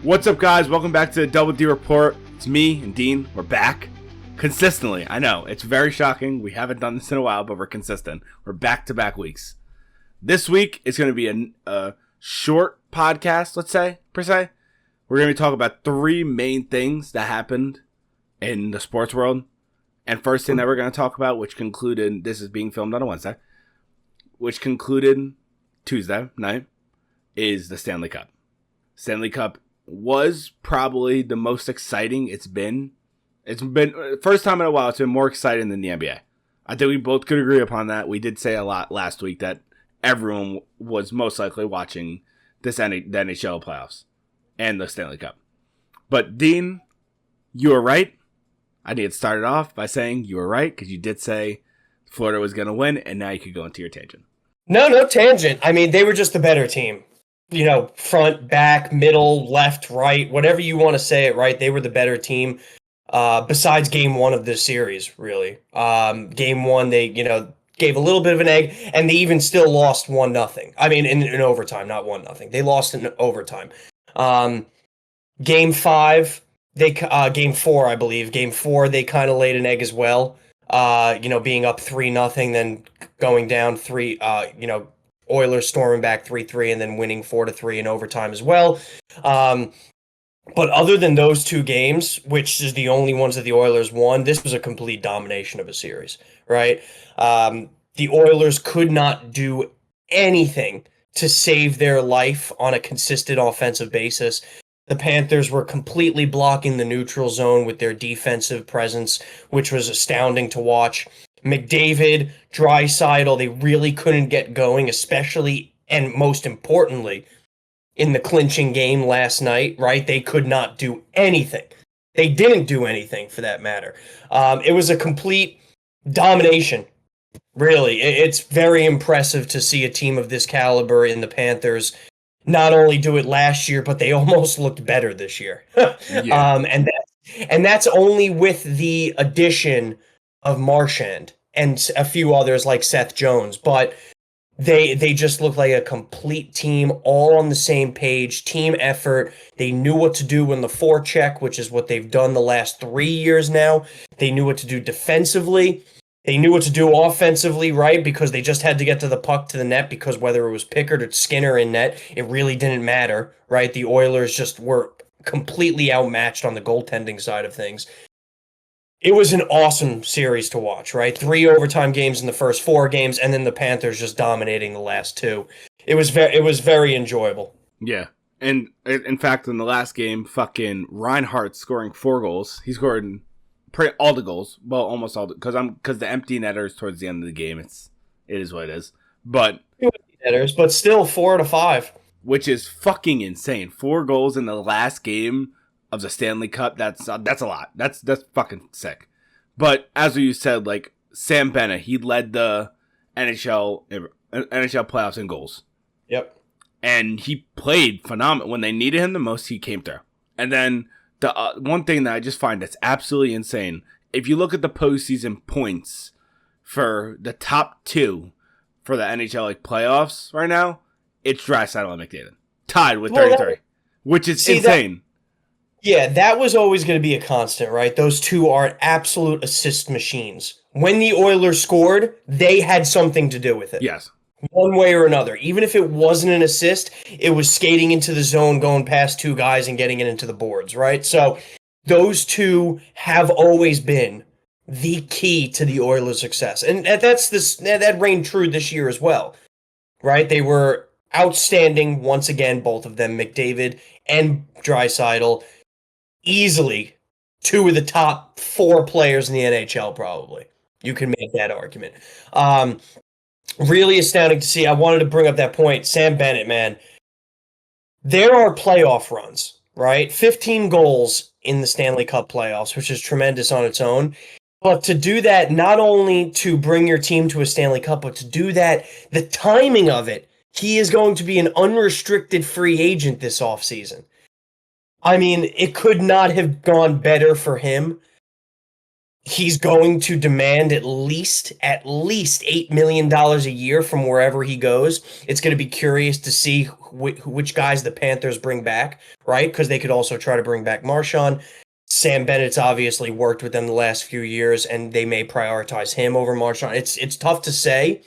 What's up, guys? Welcome back to the Double D Report. It's me and Dean. We're back consistently. I know it's very shocking. We haven't done this in a while, but we're consistent. We're back-to-back weeks. This week is going to be a short podcast, let's say, per se. We're going to be talking about three main things that happened in the sports world. And first thing that we're going to talk about, which concluded, this is being filmed on a Wednesday, which concluded Tuesday night, is the Stanley Cup. Stanley Cup was probably the most exciting it's been. It's been first time in a while it's been more exciting than the NBA. I think we both could agree upon that. We did say a lot last week that everyone was most likely watching the NHL playoffs and the Stanley Cup. But Dean, you were right. I did start it off by saying you were right because you did say Florida was going to win, and now you could go into your tangent. No tangent. I mean, they were just the better team. You know, front, back, middle, left, right, whatever you want to say it, right? They were the better team. Besides game one of this series, really. Game one, they, gave a little bit of an egg, and they even still lost 1-0. I mean, in overtime, not 1-0. They lost in overtime. Game five, game four, I believe. Game four, they kind of laid an egg as well. Being up 3-0, then going down 3, Oilers storming back 3-3 and then winning 4-3 in overtime as well. But other than those two games, which is the only ones that the Oilers won, this was a complete domination of a series, right? The Oilers could not do anything to save their life on a consistent offensive basis. The Panthers were completely blocking the neutral zone with their defensive presence, which was astounding to watch. McDavid, Draisaitl, they really couldn't get going, especially and most importantly, in the clinching game last night, right? They could not do anything. They didn't do anything for that matter. It was a complete domination, really. It's very impressive to see a team of this caliber in the Panthers not only do it last year, but they almost looked better this year. Yeah. And that's only with the addition of Marchand and a few others like Seth Jones, but they just look like a complete team, all on the same page, team effort. They knew what to do in the forecheck, which is what they've done the last 3 years now. They knew what to do defensively. They knew what to do offensively, right? Because they just had to get to the puck to the net, because whether it was Pickard or Skinner in net, it really didn't matter, right? The Oilers just were completely outmatched on the goaltending side of things. It was an awesome series to watch, right? 3 overtime games in the first 4 games, and then the Panthers just dominating the last 2. It was very enjoyable. Yeah. And in fact, in the last game, fucking Reinhart scoring 4 goals. He scored all the goals. Well, almost all because the empty netters towards the end of the game. It is what it is. But netters, but still 4 out of 5, which is fucking insane. 4 goals in the last game of the Stanley Cup. That's a lot. That's fucking sick. But as you said, like Sam Bennett, he led the NHL playoffs in goals. Yep. And he played phenomenal. When they needed him the most, he came through. And then the one thing that I just find that's absolutely insane, if you look at the postseason points for the top 2 for the NHL playoffs right now, it's Draisaitl and McDavid, tied with 33, which is insane. That was always going to be a constant, right? Those two are absolute assist machines. When the Oilers scored, they had something to do with it. Yes. One way or another. Even if it wasn't an assist, it was skating into the zone, going past 2 guys and getting it into the boards, right? So those two have always been the key to the Oilers' success. And that reigned true this year as well, right? They were outstanding once again, both of them, McDavid and Draisaitl. Easily 2 of the top 4 players in the NHL, probably. You can make that argument. Really astounding to see. I wanted to bring up that point. Sam Bennett, man. There are playoff runs, right? 15 goals in the Stanley Cup playoffs, which is tremendous on its own. But to do that, not only to bring your team to a Stanley Cup, but to do that, the timing of it, he is going to be an unrestricted free agent this offseason. I mean, it could not have gone better for him. He's going to demand at least $8 million a year from wherever he goes. It's going to be curious to see which guys the Panthers bring back, right? Because they could also try to bring back Marchand. Sam Bennett's obviously worked with them the last few years, and they may prioritize him over Marchand. It's tough to say,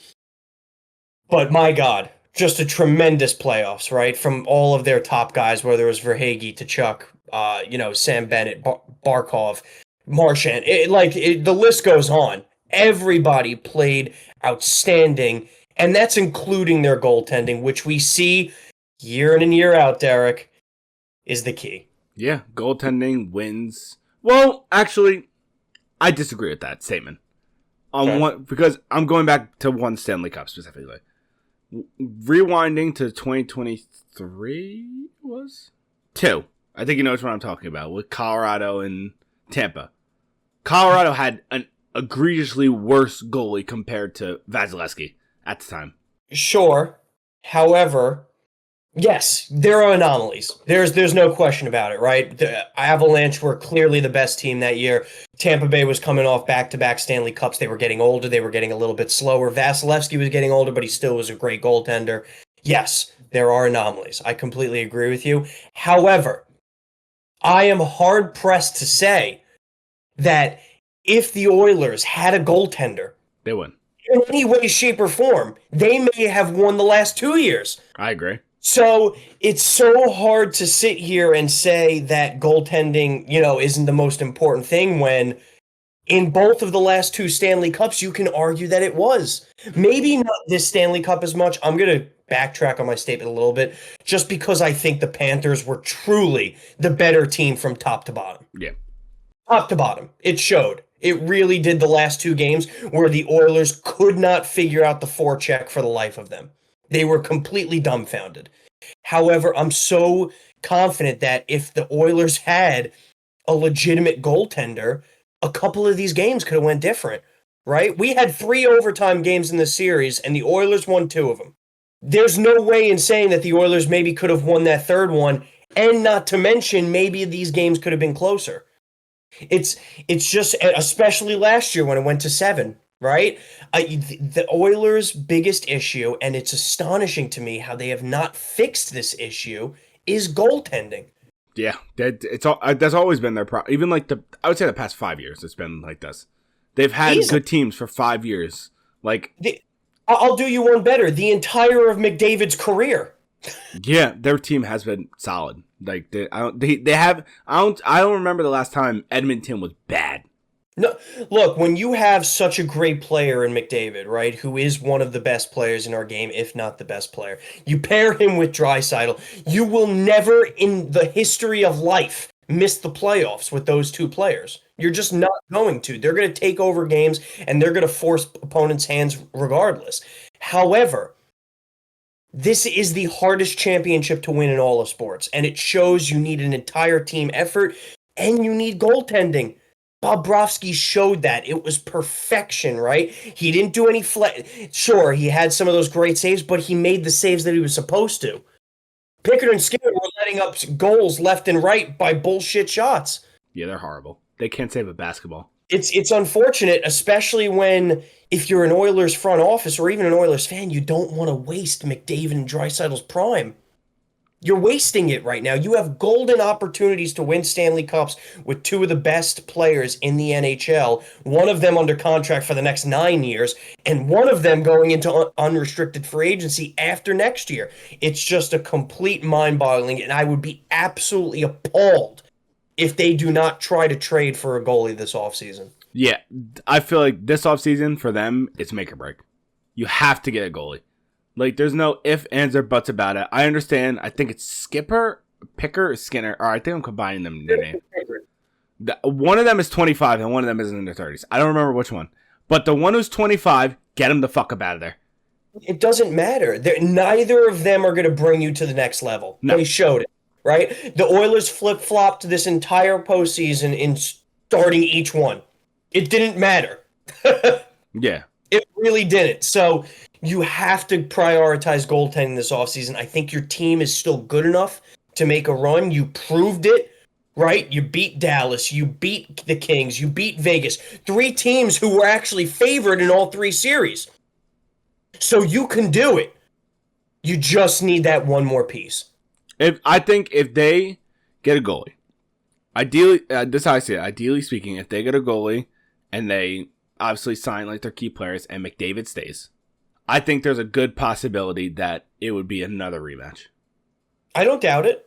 but my God, just a tremendous playoffs, right? From all of their top guys, whether it was Verhaeghe to Chuck, Sam Bennett, Barkov, Marchand, the list goes on. Everybody played outstanding, and that's including their goaltending, which we see year in and year out, Derek, is the key. Yeah, goaltending wins. Well, actually, I disagree with that statement. Because I'm going back to one Stanley Cup specifically. Rewinding to 2023 was? 2. I think you know which one I'm talking about, with Colorado and Tampa. Colorado had an egregiously worse goalie compared to Vasilevsky at the time. Sure. However, yes, there are anomalies. There's no question about it, right? The Avalanche were clearly the best team that year. Tampa Bay was coming off back-to-back Stanley Cups. They were getting older. They were getting a little bit slower. Vasilevsky was getting older, but he still was a great goaltender. Yes, there are anomalies. I completely agree with you. However, I am hard-pressed to say that if the Oilers had a goaltender, they win. In any way, shape, or form, they may have won the last 2 years. I agree. So it's so hard to sit here and say that goaltending, isn't the most important thing when in both of the last 2 Stanley Cups, you can argue that it was. Maybe not this Stanley Cup as much. I'm going to backtrack on my statement a little bit just because I think the Panthers were truly the better team from top to bottom. Yeah. Top to bottom. It showed. It really did the last 2 games where the Oilers could not figure out the forecheck for the life of them. They were completely dumbfounded. However, I'm so confident that if the Oilers had a legitimate goaltender, a couple of these games could have went different, right? We had 3 overtime games in the series, and the Oilers won 2 of them. There's no way in saying that the Oilers maybe could have won that 3rd one, and not to mention maybe these games could have been closer. It's just, especially last year when it went to 7, right? The Oilers' biggest issue, and it's astonishing to me how they have not fixed this issue, is goaltending. Yeah, that's always been their problem. Even I would say the past 5 years, it's been like this. They've had good teams for 5 years. I'll do you one better. The entire of McDavid's career. Yeah, their team has been solid. I don't remember the last time Edmonton was bad. No, look, when you have such a great player in McDavid, right, who is one of the best players in our game, if not the best player, you pair him with Draisaitl, you will never in the history of life miss the playoffs with those 2 players. You're just not going to. They're going to take over games, and they're going to force opponents' hands regardless. However, this is the hardest championship to win in all of sports, and it shows you need an entire team effort, and you need goaltending. Bobrovsky showed that. It was perfection, right? He didn't do any Sure, he had some of those great saves, but he made the saves that he was supposed to. Pickard and Skinner were letting up goals left and right by bullshit shots. Yeah, they're horrible. They can't save a basketball. It's unfortunate, especially when, if you're an Oilers front office or even an Oilers fan, you don't want to waste McDavid and Draisaitl's prime. You're wasting it right now. You have golden opportunities to win Stanley Cups with 2 of the best players in the NHL, one of them under contract for the next 9 years, and one of them going into unrestricted free agency after next year. It's just a complete mind-boggling, and I would be absolutely appalled if they do not try to trade for a goalie this offseason. Yeah, I feel like this offseason for them, it's make or break. You have to get a goalie. There's no ifs, ands, or buts about it. I understand. I think it's Skipper, Picker, or Skinner. Or I think I'm combining them in their name. One of them is 25, and one of them is in their 30s. I don't remember which one. But the one who's 25, get him the fuck up out of there. It doesn't matter. Neither of them are going to bring you to the next level. No. They showed it, right? The Oilers flip-flopped this entire postseason in starting each one. It didn't matter. Yeah. It really didn't. So you have to prioritize goaltending this offseason. I think your team is still good enough to make a run. You proved it right? You beat Dallas, you beat the Kings, you beat Vegas. 3 teams who were actually favored in all 3 series. So you can do it. You just need that one more piece. I think if they get a goalie, ideally, this is how I see it. Ideally speaking, if they get a goalie and they obviously sign like their key players and McDavid stays, I think there's a good possibility that it would be another rematch. I don't doubt it.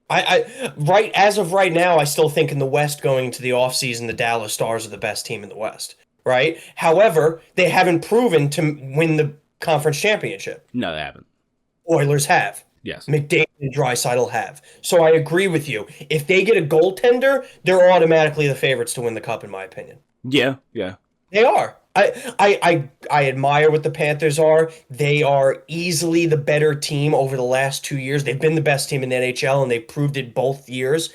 As of right now, I still think in the West going into the offseason, the Dallas Stars are the best team in the West, right? However, they haven't proven to win the conference championship. No, they haven't. Oilers have. Yes. McDavid and Draisaitl have. So I agree with you. If they get a goaltender, they're automatically the favorites to win the cup, in my opinion. Yeah. They are. I admire what the Panthers are. They are easily the better team over the last 2 years. They've been the best team in the NHL, and they proved it both years.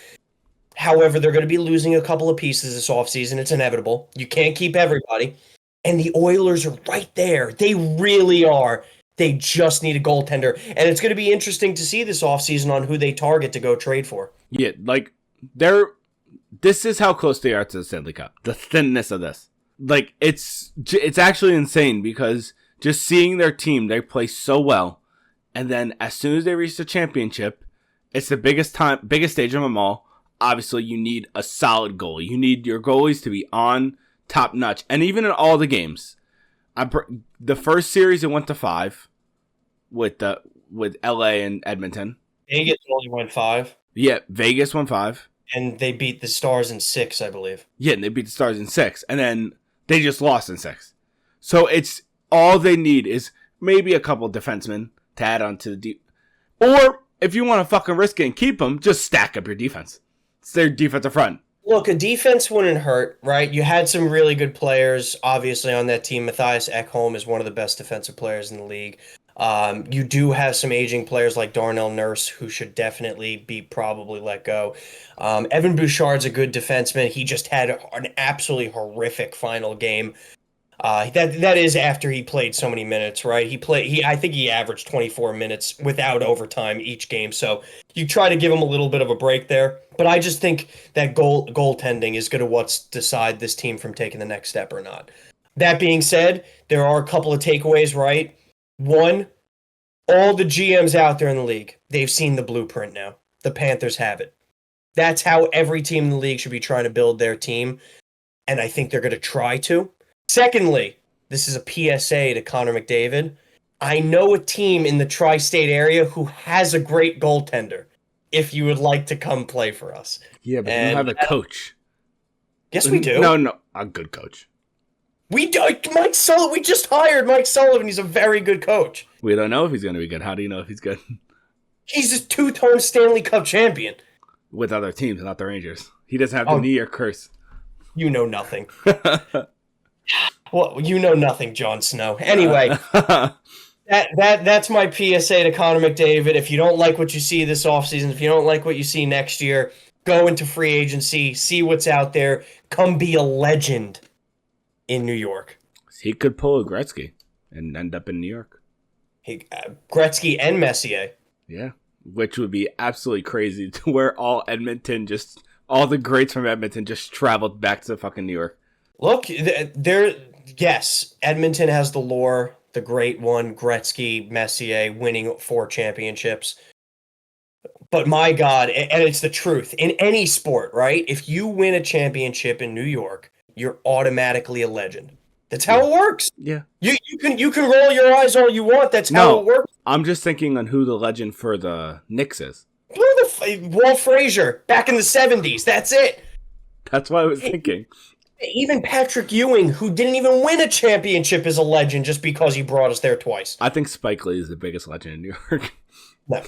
However, they're going to be losing a couple of pieces this offseason. It's inevitable. You can't keep everybody. And the Oilers are right there. They really are. They just need a goaltender. And it's going to be interesting to see this offseason on who they target to go trade for. Yeah, like, this is how close they are to the Stanley Cup. The thinness of this. Like, it's actually insane because just seeing their team, they play so well. And then as soon as they reach the championship, it's the biggest stage of them all. Obviously, you need a solid goalie. You need your goalies to be on top notch. And even in all the games, the first series it went to 5 with LA and Edmonton. Vegas only went 5. Yeah, Vegas won 5. And they beat the Stars in 6, I believe. Yeah, and they beat the Stars in 6. And then they just lost in 6. So it's all they need is maybe a couple defensemen to add on to the deep. Or if you want to fucking risk it and keep them, just stack up your defense. It's their defensive front. Look, a defense wouldn't hurt, right? You had some really good players, obviously, on that team. Matthias Ekholm is one of the best defensive players in the league. You do have some aging players like Darnell Nurse, who should definitely be probably let go. Evan Bouchard's a good defenseman. He just had an absolutely horrific final game. That is after he played so many minutes, right? I think he averaged 24 minutes without overtime each game. So you try to give him a little bit of a break there. But I just think that goaltending is going to decide this team from taking the next step or not. That being said, there are a couple of takeaways, right? One, all the GMs out there in the league, they've seen the blueprint now. The Panthers have it. That's how every team in the league should be trying to build their team. And I think they're going to try to. Secondly, this is a PSA to Connor McDavid. I know a team in the tri-state area who has a great goaltender. If you would like to come play for us. Yeah, but you have a coach. Yes, we do. No, a good coach. We just hired Mike Sullivan. He's a very good coach. We don't know if he's going to be good. How do you know if he's good? He's a 2-time Stanley Cup champion. With other teams, not the Rangers. He doesn't have the knee or curse. You know nothing. Well, you know nothing, Jon Snow. Anyway, that's my PSA to Connor McDavid. If you don't like what you see this offseason, if you don't like what you see next year, go into free agency, see what's out there, come be a legend in New York. He could pull a Gretzky and end up in New York. Gretzky and Messier. Yeah, which would be absolutely crazy to where all the greats from Edmonton just traveled back to fucking New York. Look, yes, Edmonton has the lore, the great one, Gretzky, Messier, winning 4 championships. But my God, and it's the truth, in any sport, right? If you win a championship in New York, you're automatically a legend. That's how it works. Yeah. You can roll your eyes all you want. That's how it works. I'm just thinking on who the legend for the Knicks is. Walt Frazier, back in the 70s. That's it. That's what I was thinking. Even Patrick Ewing, who didn't even win a championship, is a legend just because he brought us there twice. I think Spike Lee is the biggest legend in New York. No,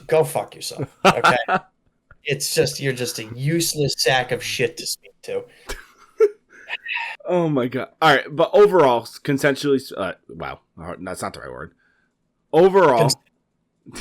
go fuck yourself. Okay? It's just, you're just a useless sack of shit to speak to. Oh my God. All right, but overall, consensually, wow, that's not the right word. Overall,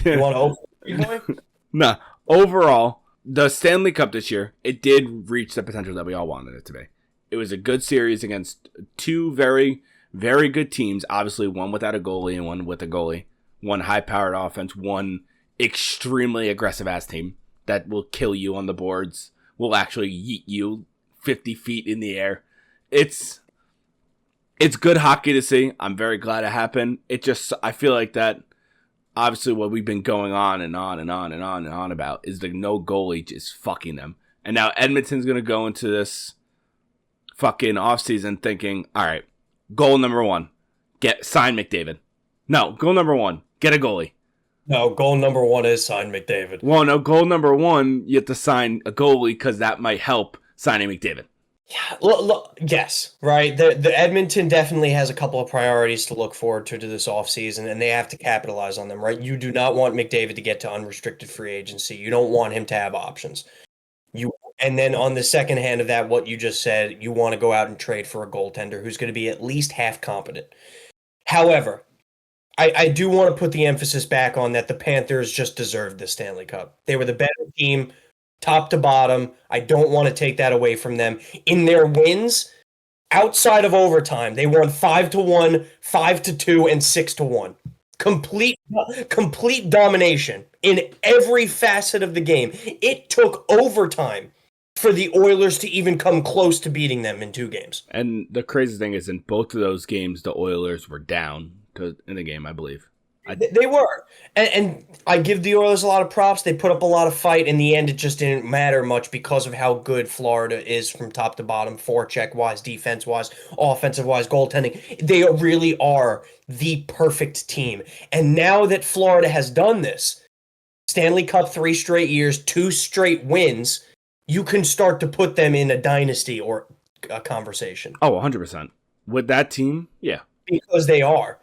you want to open? Nah, overall, the Stanley Cup this year, it did reach the potential that we all wanted it to be. It was a good series against 2 very, very good teams. Obviously, one without a goalie and one with a goalie. One high-powered offense, one extremely aggressive-ass team that will kill you on the boards will actually yeet you 50 feet in the air. It's good hockey to see. I'm very glad it happened. I feel like that, obviously what we've been going on and on and on and on and on about is the no goalie just fucking them. And now Edmonton's going to go into this fucking offseason thinking, all right, goal number one, sign McDavid. No, goal number one, get a goalie. No, goal number one is sign McDavid. Well, no, goal number one, you have to sign a goalie because that might help signing McDavid. Yeah, look, yes, right. The Edmonton definitely has a couple of priorities to look forward to this offseason, and they have to capitalize on them, right? You do not want McDavid to get to unrestricted free agency. You don't want him to have options. And then on the second hand of that, what you just said, you want to go out and trade for a goaltender who's going to be at least half competent. However, I do want to put the emphasis back on that the Panthers just deserved the Stanley Cup. They were the better team, top to bottom. I don't want to take that away from them. In their wins, outside of overtime, they won 5-1, 5-2, and 6-1. Complete domination in every facet of the game. It took overtime for the Oilers to even come close to beating them in 2 games. And the crazy thing is, in both of those games, the Oilers were down in the game, I believe. They were. And I give the Oilers a lot of props. They put up a lot of fight. In the end, it just didn't matter much because of how good Florida is from top to bottom, forecheck-wise, defense-wise, offensive-wise, goaltending. They really are the perfect team. And now that Florida has done this, Stanley Cup 3 straight years, 2 straight wins, you can start to put them in a dynasty or a conversation. Oh, 100%. With that team, yeah. Because they are.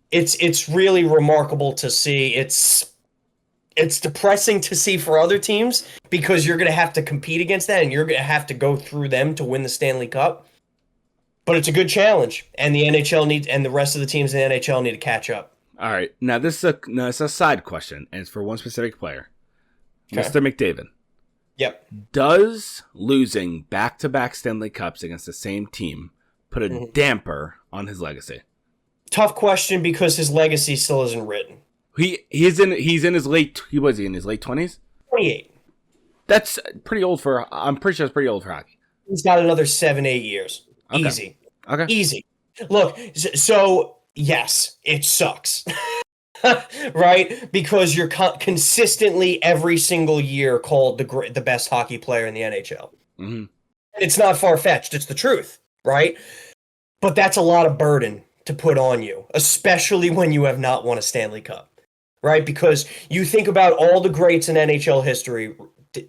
It's really remarkable to see. It's depressing to see for other teams because you're going to have to compete against that and you're going to have to go through them to win the Stanley Cup. But it's a good challenge, and the NHL and the rest of the teams in the NHL need to catch up. All right. Now it's a side question, and it's for one specific player, okay. Mr. McDavid. Yep. Does losing back-to-back Stanley Cups against the same team put a damper on his legacy? Tough question because his legacy still isn't written. He's in his late 20s? 28. That's pretty old I'm pretty sure it's pretty old for hockey. He's got another 7-8 years. Okay. Easy. Okay. Easy. Look, so yes, it sucks. Right? Because you're consistently every single year called the best hockey player in the NHL. Mm-hmm. It's not far-fetched. It's the truth, right? But that's a lot of burden to put on you, especially when you have not won a Stanley Cup, right? Because you think about all the greats in NHL history,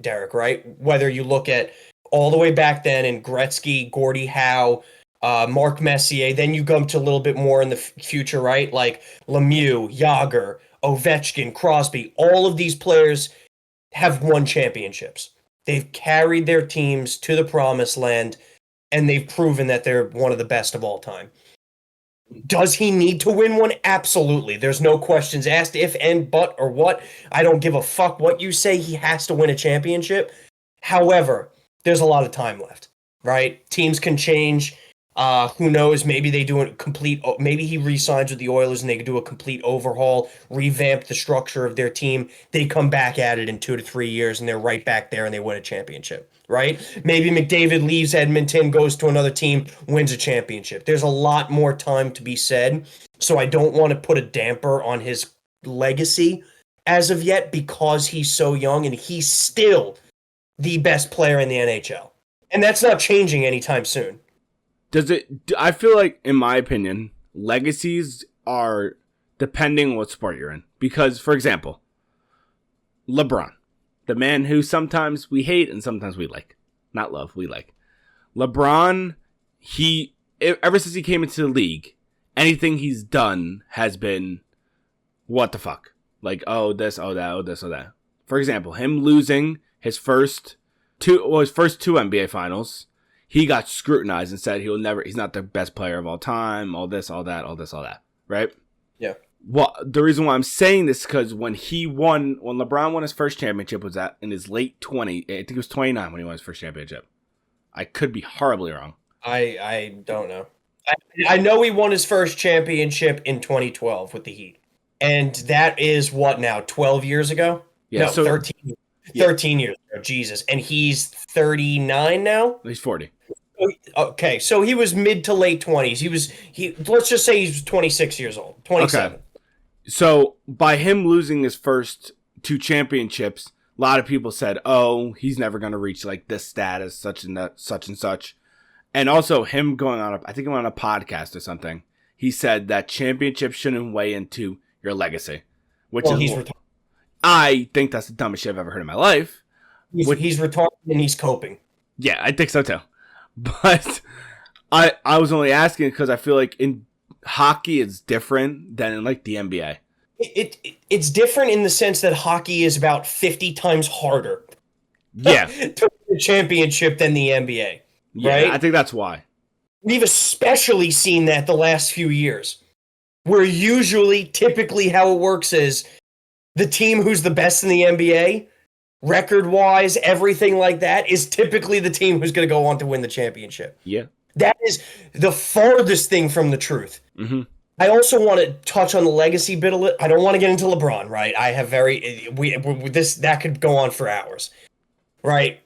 Derek, right? Whether you look at all the way back then in Gretzky, Gordie Howe, Mark Messier, then you come to a little bit more in the future, right? Like Lemieux, Yager, Ovechkin, Crosby, all of these players have won championships. They've carried their teams to the promised land, and they've proven that they're one of the best of all time. Does he need to win one? Absolutely. There's no questions asked, if and but or what. I don't give a fuck what you say. He has to win a championship. However, there's a lot of time left, right? Teams can change. Who knows? Maybe they do maybe he re-signs with the Oilers and they can do a complete overhaul, revamp the structure of their team. They come back at it in 2 to 3 years and they're right back there and they win a championship, right? Maybe McDavid leaves Edmonton, goes to another team, wins a championship. There's a lot more time to be said. So I don't want to put a damper on his legacy as of yet because he's so young and he's still the best player in the NHL. And that's not changing anytime soon. I feel like, in my opinion, legacies are depending on what sport you're in. Because, for example, LeBron, the man who sometimes we hate and sometimes we like. Not love, we like. LeBron, ever since he came into the league, anything he's done has been, what the fuck? Like, oh, this, oh, that, oh, this, oh, that. For example, him losing his first two NBA finals, he got scrutinized and said he's not the best player of all time, all this, all that, all this, all that, right? Yeah. Well, the reason why I'm saying this is because when LeBron won his first championship was in his late 20s, I think it was 29 when he won his first championship. I could be horribly wrong. I don't know. I know he won his first championship in 2012 with the Heat. And that is what now, 12 years ago? Yeah, no, 13. Yeah. 13 years ago, Jesus. And he's 39 now? He's 40. Okay, so he was mid to late 20s. Let's just say he's 26 years old, 27. Okay. So by him losing his first 2 championships, a lot of people said, "Oh, he's never going to reach like this status, such and that, such and such." And also him going on I think he went on a podcast or something. He said that championships shouldn't weigh into your legacy, He's retarded. I think that's the dumbest shit I've ever heard in my life. He's retarded and he's coping. Yeah, I think so too. But I was only asking because I feel like in hockey it's different than in like the NBA. It's different in the sense that hockey is about 50 times harder. Yeah. To win the championship than the NBA. Yeah, right? I think that's why. We've especially seen that the last few years. Where typically how it works is the team who's the best in the NBA, record-wise, everything like that, is typically the team who's going to go on to win the championship. Yeah. That is the farthest thing from the truth. Mm-hmm. I also want to touch on the legacy bit a little. I don't want to get into LeBron, right? I have that could go on for hours, right?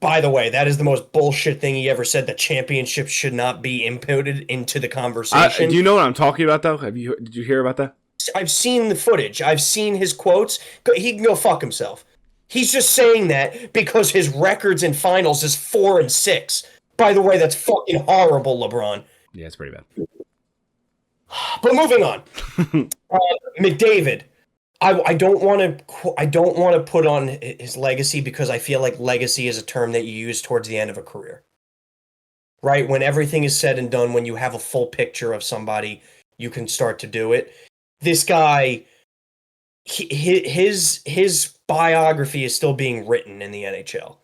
By the way, that is the most bullshit thing he ever said. That championships should not be inputted into the conversation. Do you know what I'm talking about, though? Did you hear about that? I've seen the footage. I've seen his quotes. He can go fuck himself. He's just saying that because his records in finals is 4-6. By the way, that's fucking horrible, LeBron. Yeah, it's pretty bad. But moving on, McDavid. I don't want to put on his legacy because I feel like legacy is a term that you use towards the end of a career, right? When everything is said and done, when you have a full picture of somebody, you can start to do it. This guy, his biography is still being written in the NHL.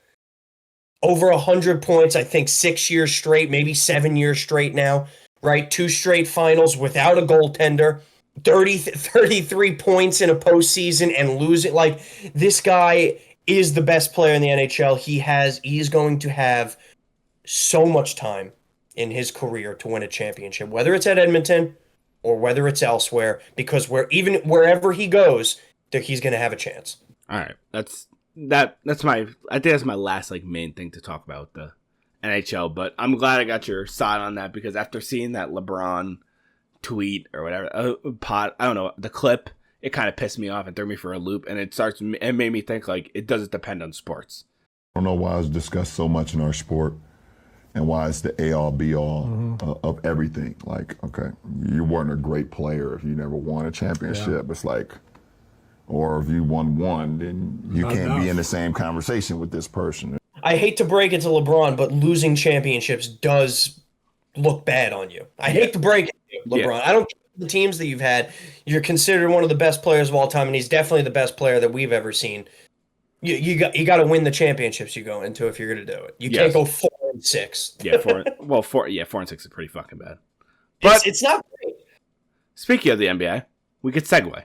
Over 100 points, I think 6 years straight, maybe 7 years straight now. Right, 2 straight finals without a goaltender, 33 points in a postseason and lose it. Like, this guy is the best player in the NHL. He's going to have so much time in his career to win a championship, whether it's at Edmonton or whether it's elsewhere, because wherever he goes, he's going to have a chance. All right, that's my. I think that's my last main thing to talk about with the NHL, but I'm glad I got your side on that because after seeing that LeBron tweet or whatever, I don't know, the clip, it kind of pissed me off and threw me for a loop, and it made me think it doesn't depend on sports. I don't know why it's discussed so much in our sport and why it's the A-all, B-all of everything. Okay, you weren't a great player if you never won a championship. Yeah. It's or if you won one, then you can't be in the same conversation with this person. I hate to break it to LeBron, but losing championships does look bad on you. I hate to break it to LeBron. Yeah. I don't care the teams that you've had. You're considered one of the best players of all time, and he's definitely the best player that we've ever seen. You got to win the championships you go into if you're going to do it. You can't go 4-6. Yeah, 4-6 is pretty fucking bad. But it's not great. Speaking of the NBA, we could segue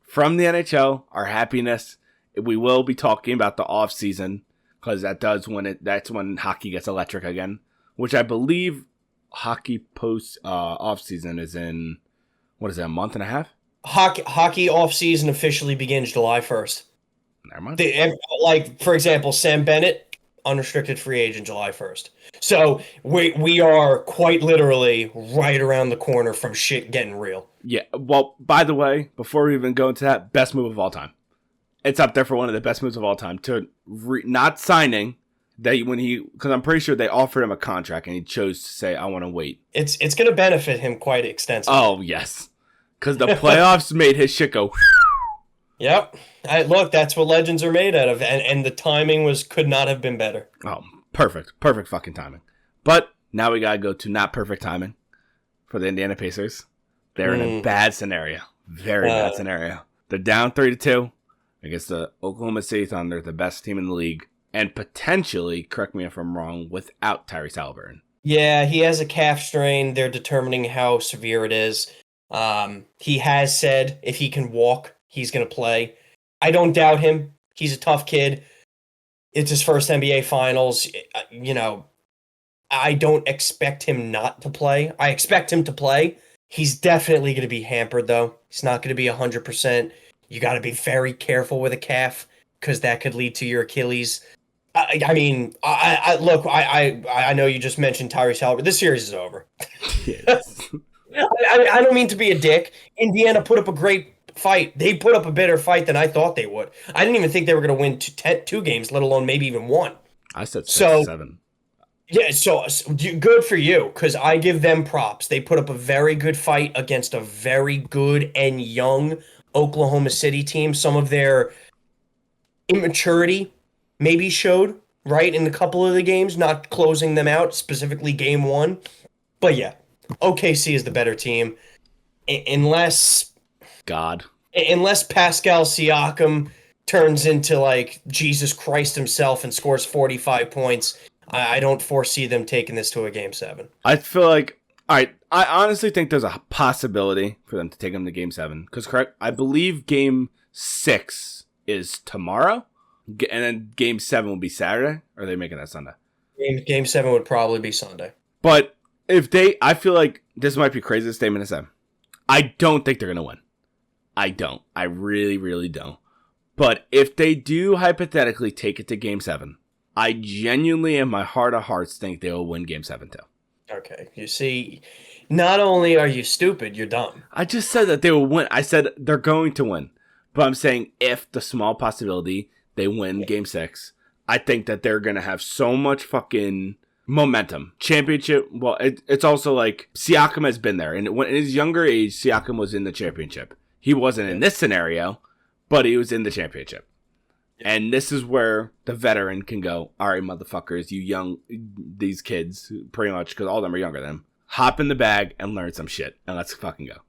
from the NHL. Our happiness. We will be talking about the off season. Because that's when hockey gets electric again, which I believe hockey post off season is in, what is that, a month and a half? Hockey off season officially begins July 1st. Never mind. For example, Sam Bennett, unrestricted free agent July 1st. So we are quite literally right around the corner from shit getting real. Yeah. Well, by the way, before we even go into that, best move of all time. It's up there for one of the best moves of all time. To not signing because I'm pretty sure they offered him a contract and he chose to say, "I want to wait." It's going to benefit him quite extensively. Oh yes, because the playoffs made his shit go. Yep. Look, that's what legends are made out of, and the timing could not have been better. Oh, perfect fucking timing. But now we gotta go to not perfect timing for the Indiana Pacers. They're in a bad scenario, very bad scenario. They're down 3-2. Against the Oklahoma City Thunder, the best team in the league, and potentially, correct me if I'm wrong, without Tyrese Haliburton. Yeah, he has a calf strain. They're determining how severe it is. He has said if he can walk, he's going to play. I don't doubt him. He's a tough kid. It's his first NBA Finals. I don't expect him not to play. I expect him to play. He's definitely going to be hampered, though. He's not going to be 100%. You got to be very careful with a calf. because that could lead to your Achilles. I mean, look, I know you just mentioned Tyrese Haliburton. This series is over. Yes. I don't mean to be a dick. Indiana put up a great fight. They put up a better fight than I thought they would. I didn't even think they were going to win two games, let alone maybe even one. I said 6-7. Yeah, so good for you, because I give them props. They put up a very good fight against a very good and young Oklahoma City team. Some of their immaturity maybe showed, right, in a couple of the games, not closing them out, specifically game one. But yeah, OKC is the better team. Unless Pascal Siakam turns into like Jesus Christ himself and scores 45 points, I don't foresee them taking this to a game 7. I feel like, all right, I honestly think there's a possibility for them to take them to game 7. Because, correct, I believe game 6 is tomorrow, and then game 7 will be Saturday. Or are they making that Sunday? Game 7 would probably be Sunday. But I feel like this might be craziest statement to say. I don't think they're going to win. I don't. I really, really don't. But if they do hypothetically take it to game 7, I genuinely, in my heart of hearts, think they will win game 7 too. Okay. You see, not only are you stupid, you're dumb. I just said that they will win. I said they're going to win. But I'm saying if the small possibility they win game 6, I think that they're going to have so much fucking momentum. Championship, well, it's also like Siakam has been there. And in his younger age, Siakam was in the championship. He wasn't in this scenario, but he was in the championship. And this is where the veteran can go, all right, motherfuckers, these kids, pretty much, because all of them are younger than him, hop in the bag and learn some shit, and let's fucking go.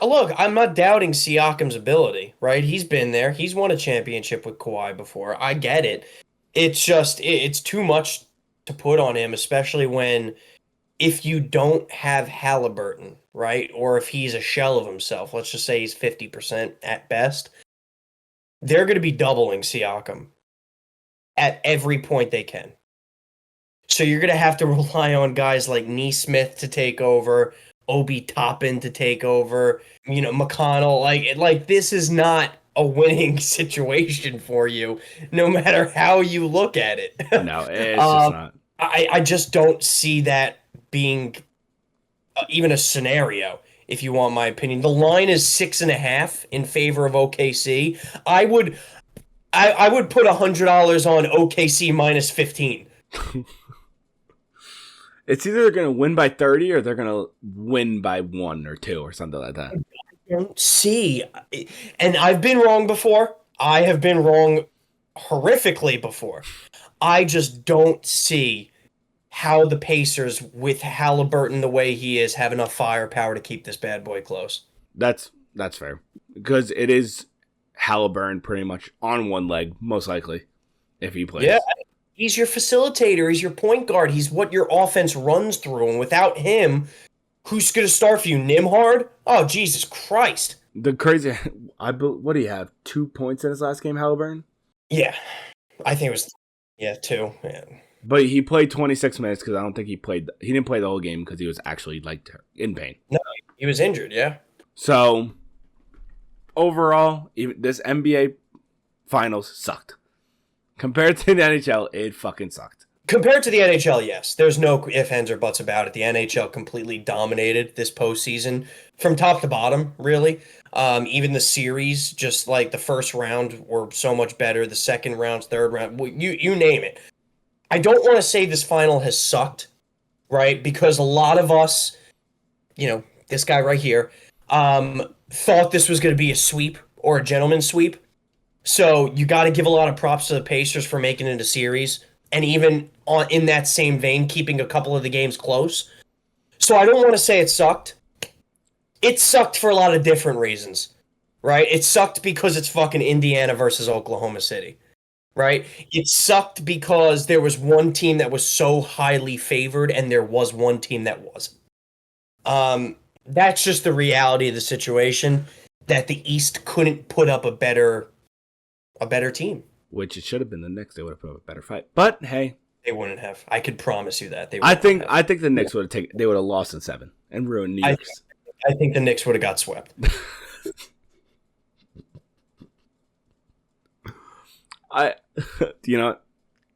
Look, I'm not doubting Siakam's ability, right? He's been there. He's won a championship with Kawhi before. I get it. It's just, it's too much to put on him, especially when, if you don't have Haliburton, right, or if he's a shell of himself, let's just say he's 50% at best, they're going to be doubling Siakam at every point they can. So you're going to have to rely on guys like Nesmith to take over, Obi Toppin to take over, McConnell. Like this is not a winning situation for you, no matter how you look at it. No, it's just not. I just don't see that being even a scenario. If you want my opinion, the line is 6.5 in favor of OKC. I would put $100 on OKC minus 15. It's either they're going to win by 30 or they're going to win by 1 or 2 or something like that. I don't see, and I've been wrong before. I have been wrong horrifically before. I just don't see how the Pacers, with Haliburton the way he is, have enough firepower to keep this bad boy close. That's fair. Because it is Haliburton pretty much on one leg, most likely, if he plays. Yeah, he's your facilitator. He's your point guard. He's what your offense runs through. And without him, who's going to start for you? Nimhard? Oh, Jesus Christ. The crazy... what do you have? 2 points in his last game, Haliburton? Yeah. I think it was... Yeah, 2. Yeah. But he played 26 minutes because I don't think he didn't play the whole game because he was actually in pain. No, he was injured, yeah. So, overall, this NBA Finals sucked. Compared to the NHL, it fucking sucked. Compared to the NHL, yes. There's no ifs, ands, or buts about it. The NHL completely dominated this postseason from top to bottom, really. Even the series, just like the first round, were so much better. The second round, third round, you name it. I don't want to say this final has sucked, right? Because a lot of us, this guy right here, thought this was going to be a sweep or a gentleman's sweep. So you got to give a lot of props to the Pacers for making it a series, and even in that same vein, keeping a couple of the games close. So I don't want to say it sucked. It sucked for a lot of different reasons, right? It sucked because it's fucking Indiana versus Oklahoma City. Right? It sucked because there was one team that was so highly favored and there was one team that wasn't. That's just the reality of the situation, that the East couldn't put up a better team. Which it should have been the Knicks. They would have put up a better fight. But hey, they wouldn't have. I could promise you that. I think the Knicks would have they would have lost in 7 and ruined New York's. I think the Knicks would have got swept. I, you know,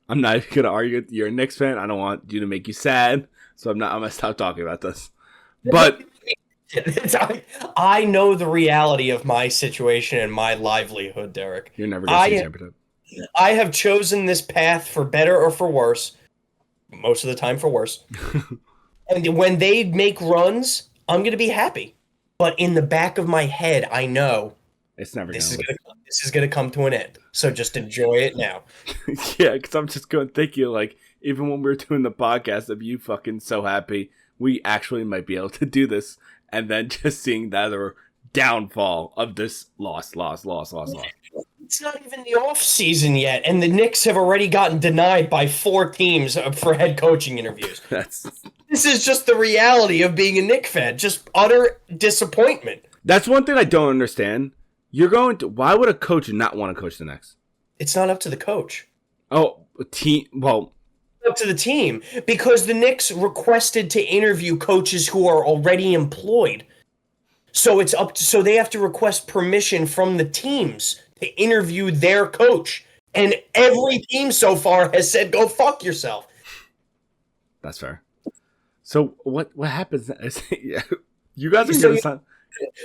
I'm not even gonna argue. You're a Knicks fan. I don't want you to make you sad, so I'm gonna stop talking about this. But I know the reality of my situation and my livelihood, Derek. you're never gonna see a championship. I have chosen this path for better or for worse. Most of the time for worse. And when they make runs, I'm gonna be happy. But in the back of my head, I know It's never this gonna. this is gonna come to an end. So just enjoy it now. Yeah, because I'm just going to think you like, even when we were doing the podcast of you fucking so happy, we actually might be able to do this, and then just seeing the other downfall of this loss. It's not even the off season yet, and the Knicks have already gotten denied by 4 teams for head coaching interviews. This is just the reality of being a Knicks fan. Just utter disappointment. That's one thing I don't understand. Why would a coach not want to coach the Knicks? It's not up to the coach. Oh, team. Well, Up to the team, because the Knicks requested to interview coaches who are already employed. So so they have to request permission from the teams to interview their coach. And every team so far has said, go fuck yourself. that's fair. So what happens? You guys are going to.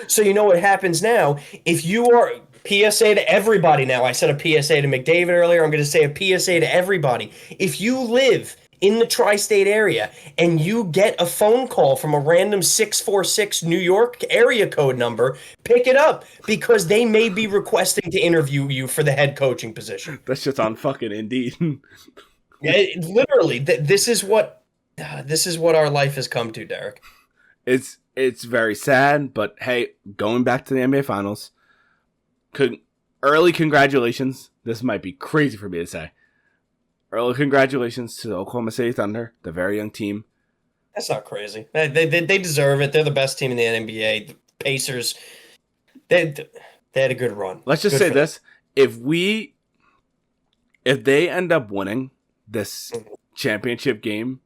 So you know what happens now? If you are PSA to everybody now, I said a PSA to McDavid earlier, I'm going to say a PSA to everybody. If you live in the tri-state area and you get a phone call from a random 646 New York area code number, pick it up because they may be requesting to interview you for the head coaching position. That's just on fucking Indeed. Literally, this is what our life has come to, Derek. It's very sad, but hey, going back to the NBA Finals, early congratulations. This might be crazy for me to say. Early congratulations to the Oklahoma City Thunder, the very young team. That's not crazy. They deserve it. They're the best team in the NBA. The Pacers, they had a good run. Let's just say this: if they end up winning this championship game,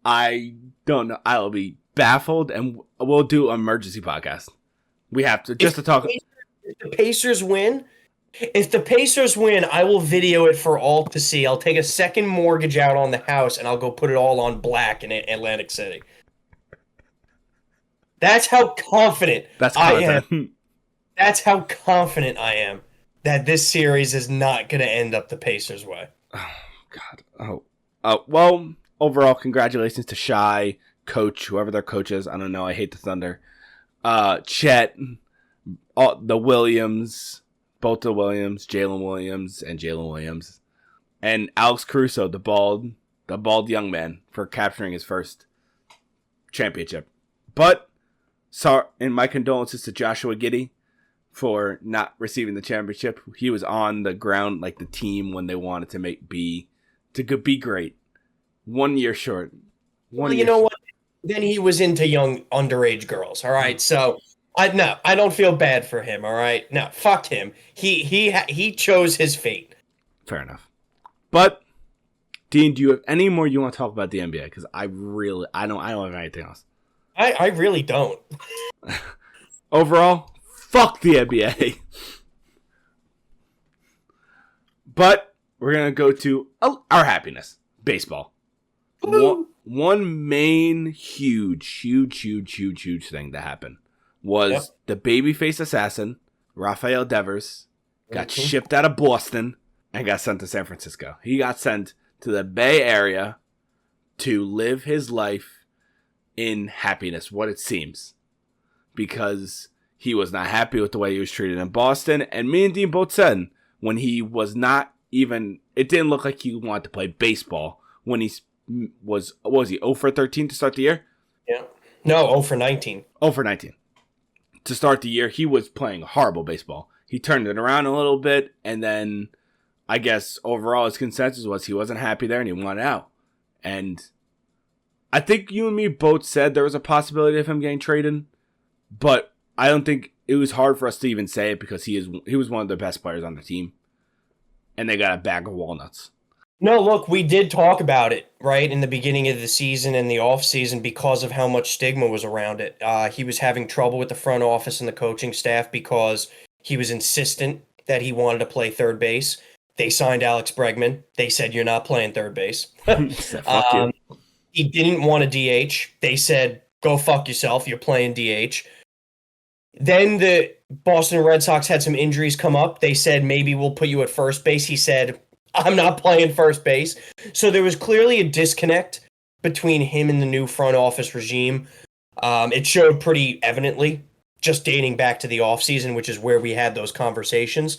I don't know. I'll be baffled, and we'll do an emergency podcast. We have to to talk. If the Pacers win, I will video it for all to see. I'll take a second mortgage out on the house, and I'll go put it all on black in Atlantic City. That's how confident I am. That's how confident I am that this series is not going to end up the Pacers' way. Oh God. Well, overall, congratulations to Shai, coach, whoever their coach is. I don't know. I hate the Thunder. Chet, the Williams, both the Williams, Jalen Williams, and Alex Caruso, the bald young man, for capturing his first championship. But, and my condolences to Joshua Giddey for not receiving the championship. He was on the ground like the team when they wanted to be great. 1 year short. You know what? Then he was into young underage girls. All right, so I don't feel bad for him. All right, no, fuck him. He chose his fate. Fair enough. But Dean, do you have any more you want to talk about the NBA? Because I don't have anything else. I really don't. Overall, fuck the NBA. But we're gonna go to our happiness, baseball. One main huge thing that happened was the babyface assassin, Rafael Devers, got shipped out of Boston and got sent to San Francisco. He got sent to the Bay Area to live his life in happiness, what it seems, because he was not happy with the way he was treated in Boston. And me and Dean both said when he was not even, it didn't look like he wanted to play baseball when he was 0 for 13 to start the year? Yeah. No, 0 for 19. 0 for 19. To start the year, he was playing horrible baseball. He turned it around a little bit, and then I guess overall his consensus was he wasn't happy there and he wanted out. And I think you and me both said there was a possibility of him getting traded, but I don't think it was hard for us to even say it because he was one of the best players on the team, and they got a bag of walnuts. No, look, we did talk about it, right, in the beginning of the season and the offseason because of how much stigma was around it. He was having trouble with the front office and the coaching staff because he was insistent that he wanted to play third base. They signed Alex Bregman. They said, you're not playing third base. Fuck you. He didn't want a DH. They said, go fuck yourself. You're playing DH. Then the Boston Red Sox had some injuries come up. They said, maybe we'll put you at first base. He said, I'm not playing first base. So there was clearly a disconnect between him and the new front office regime. It showed pretty evidently, just dating back to the offseason, which is where we had those conversations.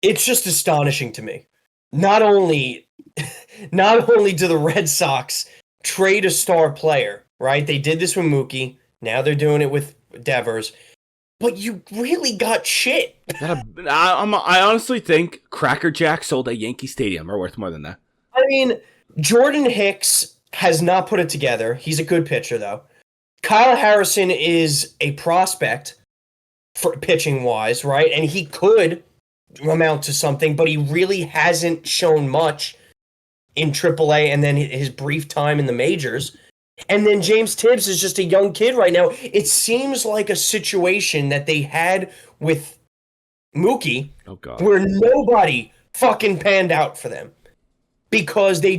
It's just astonishing to me. Not only do the Red Sox trade a star player, right? They did this with Mookie. Now they're doing it with Devers. But you really got shit. I honestly think Cracker Jack sold at Yankee Stadium are worth more than that. I mean, Jordan Hicks has not put it together. He's a good pitcher, though. Kyle Harrison is a prospect for pitching-wise, right? And he could amount to something, but he really hasn't shown much in AAA and then his brief time in the majors. And then James Tibbs is just a young kid right now. It seems like a situation that they had with Mookie where nobody fucking panned out for them because they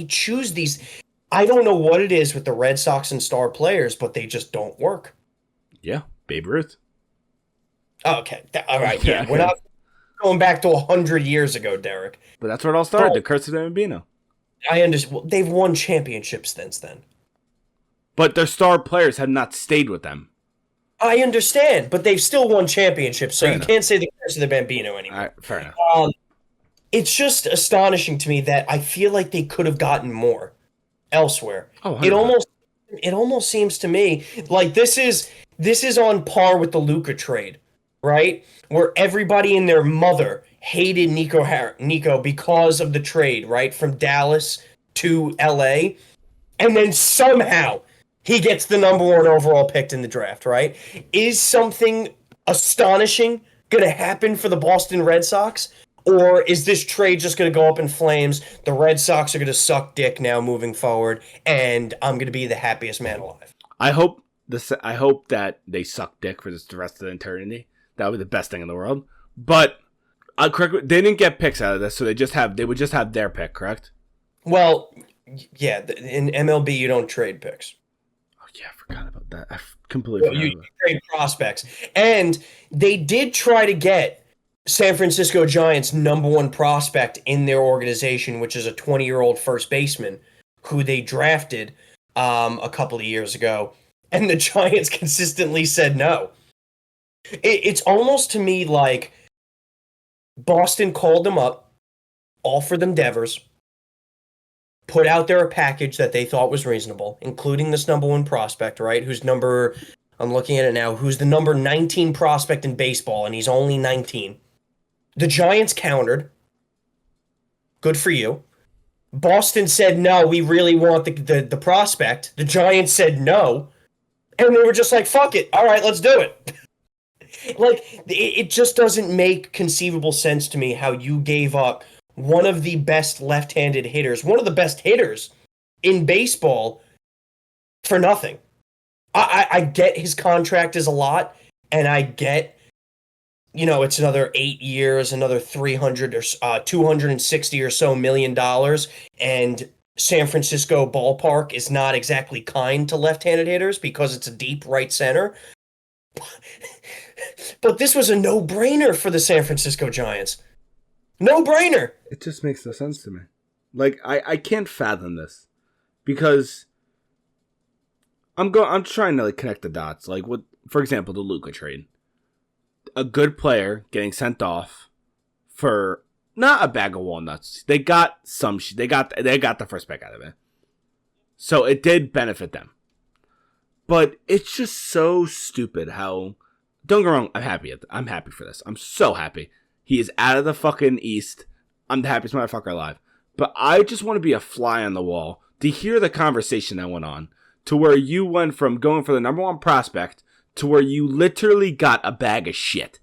choose these. I don't know what it is with the Red Sox and star players, but they just don't work. Yeah, Babe Ruth. Okay, all right. Yeah, we're not going back to 100 years ago, Derek. But that's where it all started, the curse of the Bambino. I understand. Well, they've won championships since then. But their star players have not stayed with them. I understand, but they've still won championships, so Fair you enough. Can't say the curse of the Bambino anymore. All right, fair enough. It's just astonishing to me that I feel like they could have gotten more elsewhere. Oh, it almost seems to me like this is on par with the Luka trade, right? Where everybody and their mother hated Nico because of the trade, right? From Dallas to LA. And then somehow he gets the number 1 overall pick in the draft, right? Is something astonishing going to happen for the Boston Red Sox? Or is this trade just going to go up in flames? The Red Sox are going to suck dick now moving forward, and I'm going to be the happiest man alive. I hope that they suck dick for the rest of the eternity. That would be the best thing in the world. But correct, they didn't get picks out of this, so they would just have their pick, correct? Well, yeah, in MLB you don't trade picks. Oh yeah, I forgot about that. I completely forgot. You trade prospects, and they did try to get San Francisco Giants' number 1 prospect in their organization, which is a 20-year-old first baseman who they drafted a couple of years ago, and the Giants consistently said no. It's almost to me like Boston called them up, offered them Devers, put out there a package that they thought was reasonable, including this number 1 prospect, right? I'm looking at it now, who's the number 19 prospect in baseball, and he's only 19. The Giants countered. Good for you. Boston said, no, we really want the prospect. The Giants said no. And they were just like, fuck it. All right, let's do it. Like, it just doesn't make conceivable sense to me how you gave up one of the best left-handed hitters, one of the best hitters in baseball for nothing. I get his contract is a lot, and I get, it's another 8 years, another 300 or $260 or so million, and San Francisco ballpark is not exactly kind to left-handed hitters because it's a deep right center. But this was a no-brainer for the San Francisco Giants. No-brainer. It just makes no sense to me. Like, I can't fathom this because I'm trying to connect the dots. Like, for example, the Luka trade. A good player getting sent off for not a bag of walnuts. They got they got the first pick out of it. So it did benefit them. But it's just so stupid how, don't get me wrong, I'm happy for this. I'm so happy. He is out of the fucking East. I'm the happiest motherfucker alive. But I just want to be a fly on the wall to hear the conversation that went on to where you went from going for the number 1 prospect to where you literally got a bag of shit.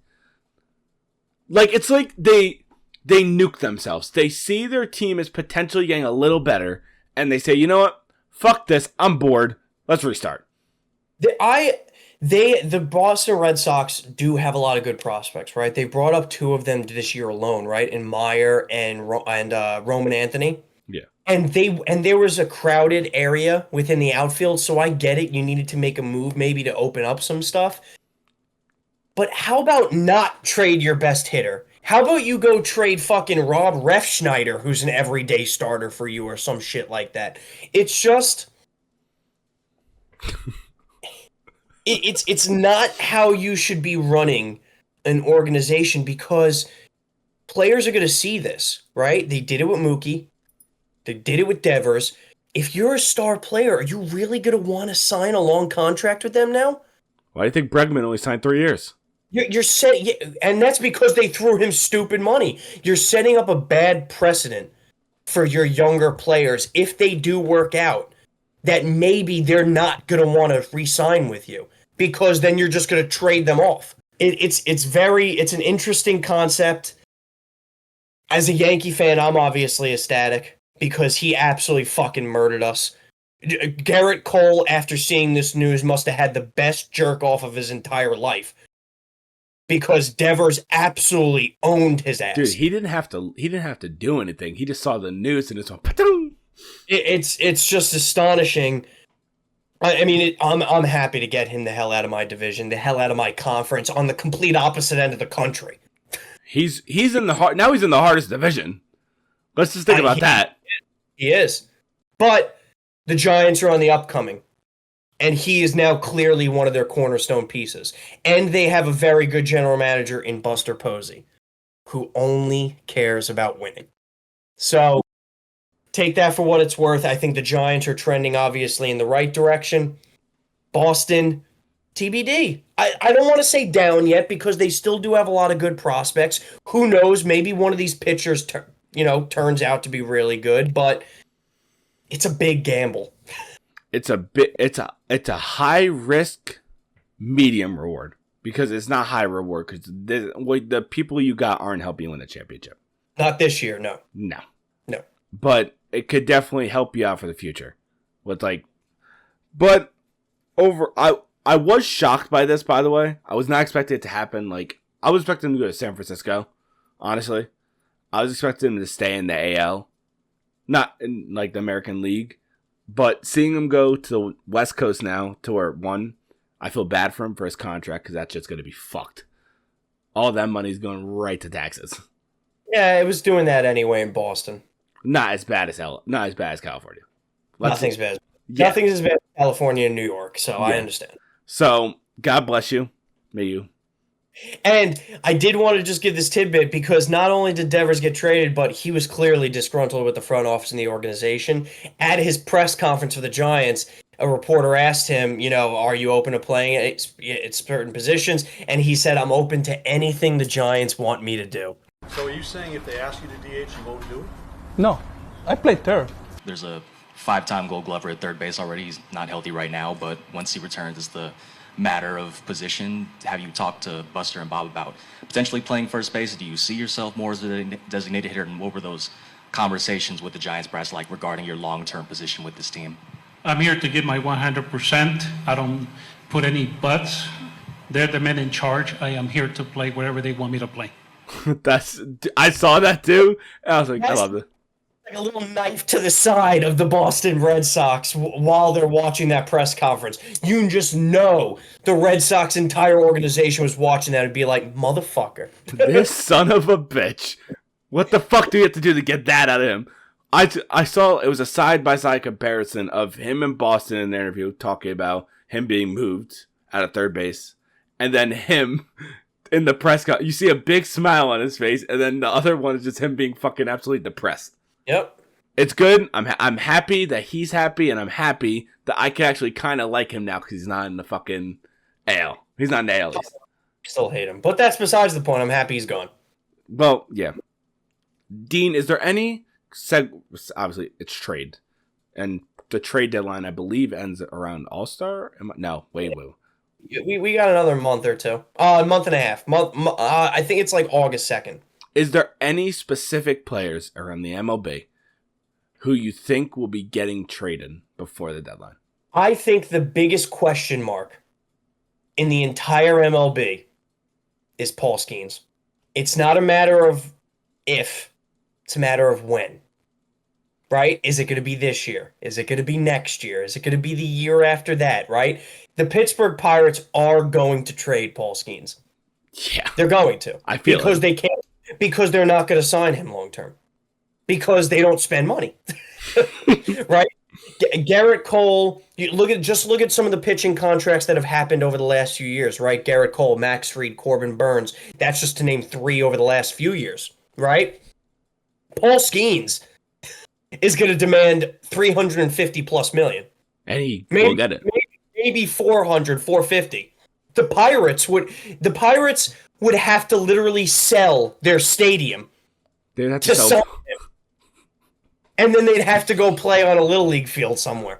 Like, it's like they nuke themselves. They see their team is potentially getting a little better, and they say, you know what? Fuck this. I'm bored. Let's restart. The Boston Red Sox do have a lot of good prospects, right? They brought up two of them this year alone, right? In Meyer and Roman Anthony. Yeah. And there was a crowded area within the outfield, so I get it. You needed to make a move maybe to open up some stuff. But how about not trade your best hitter? How about you go trade fucking Rob Refschneider, who's an everyday starter for you, or some shit like that? It's just... It's not how you should be running an organization, because players are going to see this, right? They did it with Mookie. They did it with Devers. If you're a star player, are you really going to want to sign a long contract with them now? Why do you think Bregman only signed 3 years? You're setting, and that's because they threw him stupid money. You're setting up a bad precedent for your younger players if they do work out, that maybe they're not going to want to re-sign with you, because then you're just going to trade them off. It's an interesting concept. As a Yankee fan, I'm obviously ecstatic because he absolutely fucking murdered us. Garrett Cole, after seeing this news, must have had the best jerk off of his entire life, because Devers absolutely owned his ass. Dude, he didn't have to do anything. He just saw the news and it's all pa-dum! It's just astonishing. I mean, I'm happy to get him the hell out of my division, the hell out of my conference, on the complete opposite end of the country. He's in the now he's in the hardest division. Let's just think about that. He is. But the Giants are on the upcoming, and he is now clearly one of their cornerstone pieces. And they have a very good general manager in Buster Posey, who only cares about winning. So take that for what it's worth. I think the Giants are trending, obviously, in the right direction. Boston, TBD. I don't want to say down yet, because they still do have a lot of good prospects. Who knows? Maybe one of these pitchers, turns out to be really good. But it's a big gamble. It's a high risk, medium reward, because it's not high reward because the people you got aren't helping you win the championship. Not this year, no. No. But it could definitely help you out for the future. I was shocked by this, by the way. I was not expecting it to happen. I was expecting him to go to San Francisco, honestly. I was expecting him to stay in the AL, not in the American League. But seeing him go to the West Coast now, to where, I feel bad for him for his contract, because that's just going to be fucked. All that money's going right to taxes. Yeah, it was doing that anyway in Boston. Not as bad as California. Nothing's bad. Yeah. Nothing's as bad as California and New York, so yeah. I understand. So, God bless you. May you. And I did want to just give this tidbit, because not only did Devers get traded, but he was clearly disgruntled with the front office and the organization. At his press conference for the Giants, a reporter asked him, are you open to playing at certain positions? And he said, I'm open to anything the Giants want me to do. So are you saying if they ask you to DH, you won't do it? No, I played third. There's a 5-time Gold Glover at third base already. He's not healthy right now, but once he returns, it's the matter of position. Have you talked to Buster and Bob about potentially playing first base? Do you see yourself more as a designated hitter? And what were those conversations with the Giants brass like regarding your long-term position with this team? I'm here to give my 100%. I don't put any buts. They're the men in charge. I am here to play wherever they want me to play. I saw that too. I was like, I love it. Like a little knife to the side of the Boston Red Sox while they're watching that press conference. You just know the Red Sox entire organization was watching that and be like, motherfucker. This son of a bitch. What the fuck do you have to do to get that out of him? I saw it was a side-by-side comparison of him and Boston in the interview talking about him being moved out of third base. And then him in the press conference. You see a big smile on his face. And then the other one is just him being fucking absolutely depressed. Yep. It's good. I'm happy that he's happy, and I'm happy that I can actually kind of like him now because he's not in the fucking AL. He's not in the AL East. Still hate him. But that's besides the point. I'm happy he's gone. Well, yeah. Dean, is there any... obviously, it's trade. And the trade deadline, I believe, ends around All-Star? No, wait. We got another month or two. A month and a half. I think it's like August 2nd. Is there any specific players around the MLB who you think will be getting traded before the deadline? I think the biggest question mark in the entire MLB is Paul Skeens. It's not a matter of if, it's a matter of when. Right? Is it going to be this year? Is it going to be next year? Is it going to be the year after that? Right? The Pittsburgh Pirates are going to trade Paul Skeens. Yeah. They're going to. I feel because it. they can't. Because they're not going to sign him long term. Because they don't spend money. Right? Garrett Cole, look at some of the pitching contracts that have happened over the last few years, right? Garrett Cole, Max Fried, Corbin Burns. That's just to name 3 over the last few years, right? Paul Skeens is going to demand 350 plus million. And he will get it. Maybe 400, 450. The Pirates would have to literally sell their stadium They'd have to sell sign him. And then they'd have to go play on a Little League field somewhere.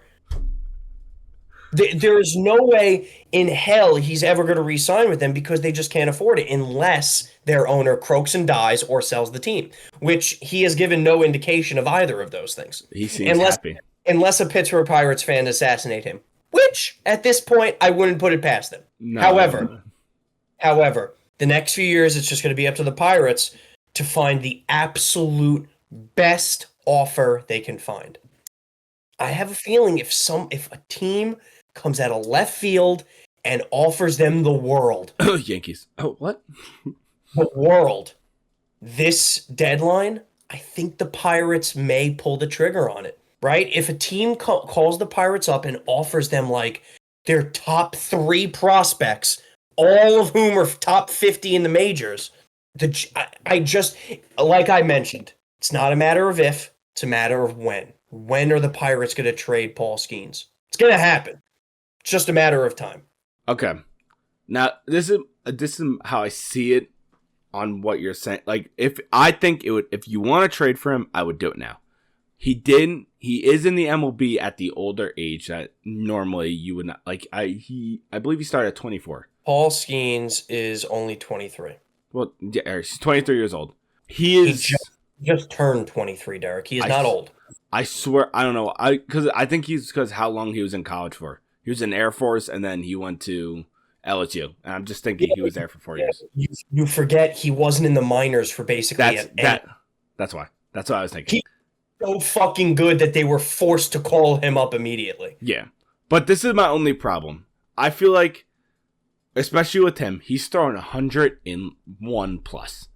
There is no way in hell he's ever going to re-sign with them because they just can't afford it unless their owner croaks and dies or sells the team, which he has given no indication of either of those things. He seems happy. Unless a Pittsburgh Pirates fan assassinate him, which at this point I wouldn't put it past them. No. However, the next few years it's just going to be up to the Pirates to find the absolute best offer they can find. I have a feeling if a team comes out of left field and offers them the world. Yankees. Oh, what? The world. This deadline, I think the Pirates may pull the trigger on it, right? If a team calls the Pirates up and offers them like their top 3 prospects, all of whom are top 50 in the majors, I just, like I mentioned, it's not a matter of if, it's a matter of when. When are the Pirates going to trade Paul Skeens? It's going to happen. It's just a matter of time. Okay. Now, this is how I see it on what you're saying. Like, if you want to trade for him, I would do it now. He is in the MLB at the older age that normally you would not. Like, I believe he started at 24. Paul Skeens is only 23. Well, yeah, he's 23 years old. He just turned 23, Derek. He is not old. I swear, I don't know. I think because how long he was in college for. He was in Air Force, and then he went to LSU. And I'm just thinking he was there for 4 years. You forget he wasn't in the minors for basically That's why. That's what I was thinking. He's so fucking good that they were forced to call him up immediately. Yeah. But this is my only problem. I feel like, especially with him, he's throwing 101 plus.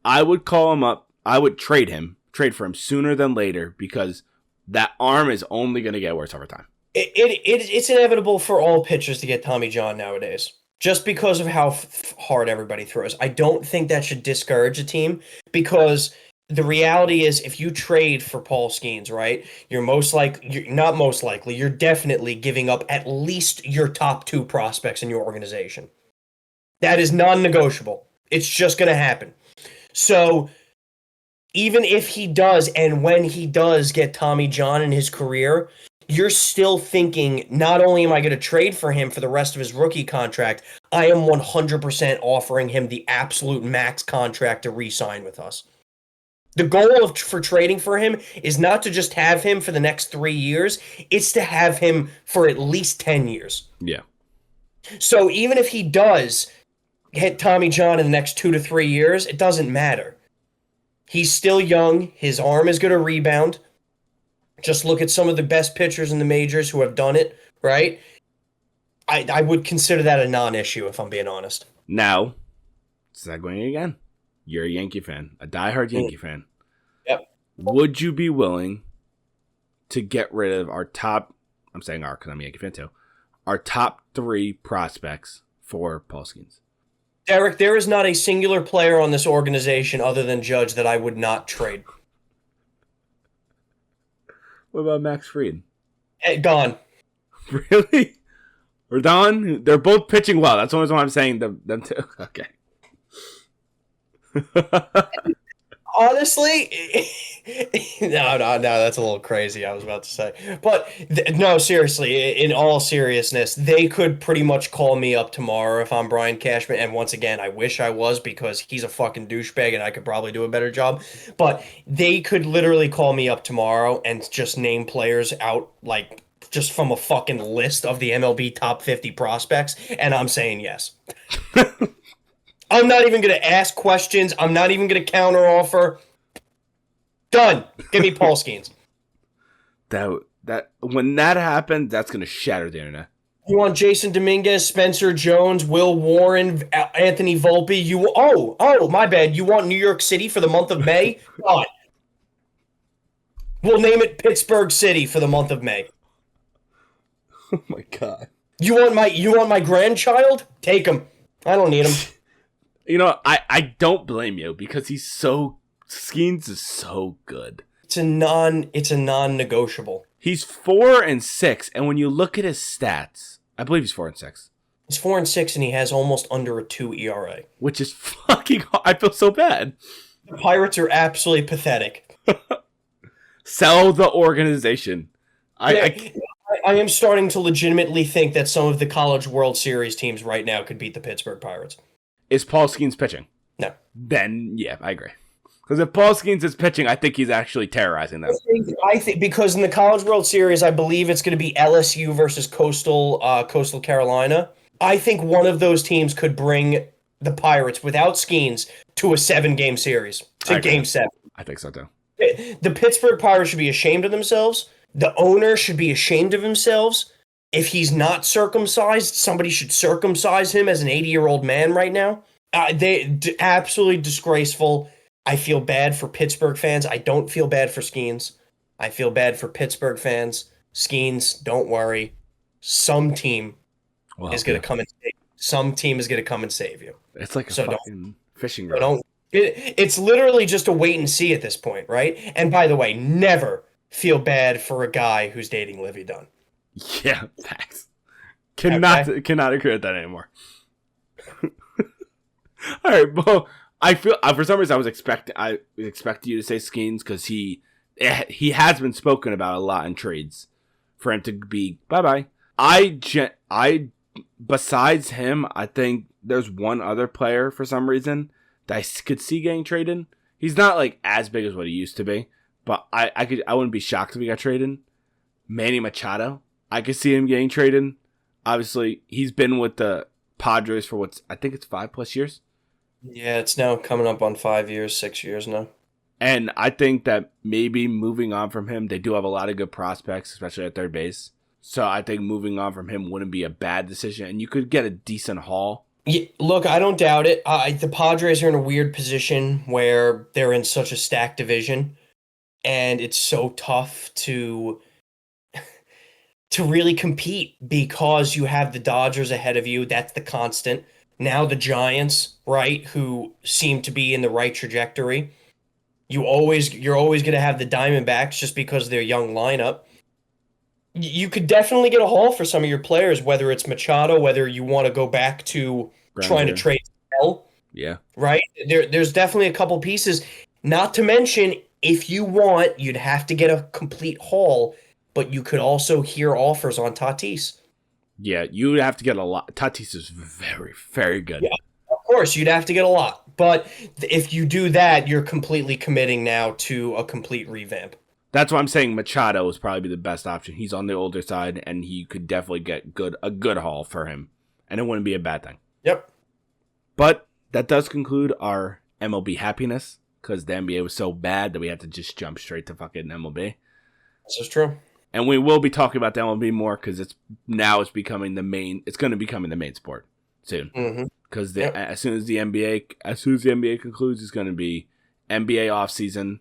I would call him up. I would trade for him sooner than later because that arm is only going to get worse over time. It's inevitable for all pitchers to get Tommy John nowadays, just because of how hard everybody throws. I don't think that should discourage a team because the reality is if you trade for Paul Skeens, right, you're definitely giving up at least your top 2 prospects in your organization. That is non-negotiable. It's just going to happen. So even if he does, and when he does get Tommy John in his career, you're still thinking, not only am I going to trade for him for the rest of his rookie contract, I am 100% offering him the absolute max contract to re-sign with us. The goal for trading for him is not to just have him for the next 3 years, it's to have him for at least 10 years. Yeah. So even if he does hit Tommy John in the next 2 to 3 years, it doesn't matter. He's still young. His arm is going to rebound. Just look at some of the best pitchers in the majors who have done it, right? I would consider that a non-issue, if I'm being honest. Now, segueing again, you're a Yankee fan, a diehard Yankee fan. Yep. Would you be willing to get rid of our top, I'm saying our because I'm a Yankee fan too, our top 3 prospects for Paul Skeens? Derek, there is not a singular player on this organization other than Judge that I would not trade. What about Max Fried? Gone. Really? Or Don? They're both pitching well. That's always why I'm saying them two. Okay. Honestly, no, that's a little crazy, I was about to say. But, no, seriously, in all seriousness, they could pretty much call me up tomorrow if I'm Brian Cashman. And once again, I wish I was because he's a fucking douchebag and I could probably do a better job. But they could literally call me up tomorrow and just name players out, like, just from a fucking list of the MLB top 50 prospects, and I'm saying yes. I'm not even going to ask questions. I'm not even going to counteroffer. Done. Give me Paul Skeens. That when that happens, that's going to shatter the internet. You want Jason Dominguez, Spencer Jones, Will Warren, Anthony Volpe. Oh, my bad. You want New York City for the month of May? God. We'll name it Pittsburgh City for the month of May. Oh my God. You want my grandchild? Take him. I don't need him. You know, I don't blame you because Skeens is so good. It's a non-negotiable. He's 4-6, and when you look at his stats, I believe he's 4-6. He's 4-6, and he has almost under a 2 ERA. Which is fucking. I feel so bad. The Pirates are absolutely pathetic. Sell the organization. I am starting to legitimately think that some of the College World Series teams right now could beat the Pittsburgh Pirates. Is Paul Skeens pitching? No. Then, yeah, I agree. Because if Paul Skeens is pitching, I think he's actually terrorizing them. I think because in the College World Series, I believe it's going to be LSU versus Coastal Carolina. I think one of those teams could bring the Pirates without Skeens to a 7-game series, to Game 7. I think so, too. The Pittsburgh Pirates should be ashamed of themselves. The owner should be ashamed of themselves. If he's not circumcised, somebody should circumcise him as an 80-year-old man right now. Absolutely disgraceful. I feel bad for Pittsburgh fans. I don't feel bad for Skeens. I feel bad for Pittsburgh fans. Skeens, don't worry. Some team is going to come and save you. Some team is going to come and save you. It's like a fucking fishing rod. Don't. It's literally just a wait and see at this point, right? And by the way, never feel bad for a guy who's dating Livy Dunn. Yeah, facts. Cannot agree with that anymore. All right, well, I feel for some reason I was expecting you to say Skeens because he has been spoken about a lot in trades for him to be bye. I besides him, I think there's one other player for some reason that I could see getting traded. He's not like as big as what he used to be, but I wouldn't be shocked if he got traded. Manny Machado, I could see him getting traded. Obviously, he's been with the Padres for I think it's 5+ years. Yeah, it's now coming up on 5 years, 6 years now. And I think that maybe moving on from him, they do have a lot of good prospects, especially at third base. So I think moving on from him wouldn't be a bad decision, and you could get a decent haul. Yeah, look, I don't doubt it. The Padres are in a weird position where they're in such a stacked division, and it's so tough to really compete because you have the Dodgers ahead of you. That's the constant. Now the Giants, right, who seem to be in the right trajectory. You're always going to have the Diamondbacks just because of their young lineup. You could definitely get a haul for some of your players, whether it's Machado, whether you want to go back to trying to trade Snell. Yeah. Right? There's definitely a couple pieces. Not to mention, if you want, you'd have to get a complete haul, but you could also hear offers on Tatis. Yeah, you would have to get a lot. Tatis is very, very good. Yeah, of course, you'd have to get a lot. But if you do that, you're completely committing now to a complete revamp. That's why I'm saying Machado is probably the best option. He's on the older side, and he could definitely get a good haul for him, and it wouldn't be a bad thing. Yep. But that does conclude our MLB happiness, because the NBA was so bad that we had to just jump straight to fucking MLB. This is true. And we will be talking about the MLB more because it's becoming the main. It's going to be becoming the main sport soon. Because as soon as the NBA concludes, it's going to be NBA off season,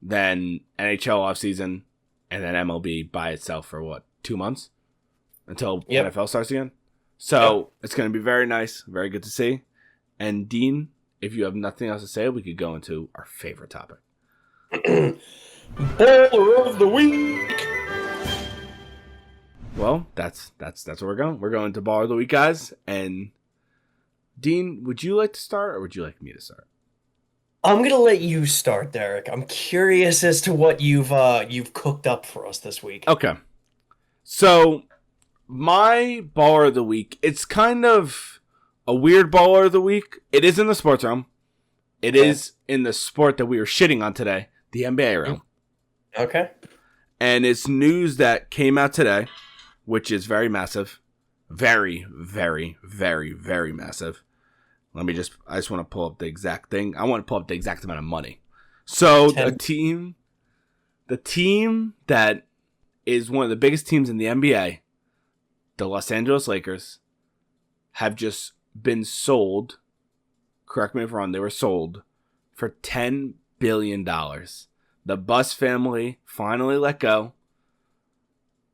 then NHL off season, and then MLB by itself for 2 months until NFL starts again. So it's going to be very nice, very good to see. And Dean, if you have nothing else to say, we could go into our favorite topic. Baller of the week. Well, that's where we're going. We're going to Baller of the Week, guys. And Dean, would you like to start, or would you like me to start? I'm gonna let you start, Derek. I'm curious as to what you've cooked up for us this week. Okay, so my Baller of the Week, it's kind of a weird Baller of the Week. It is in the sports realm. It is in the sport that we were shitting on today, the NBA realm. Okay. And it's news that came out today, which is very massive. Very, very, very, very massive. I just want to pull up the exact thing. I want to pull up the exact amount of money. So the team that is one of the biggest teams in the NBA, the Los Angeles Lakers, have just been sold. Correct me if I'm wrong. They were sold for $10 billion. The Buss family finally let go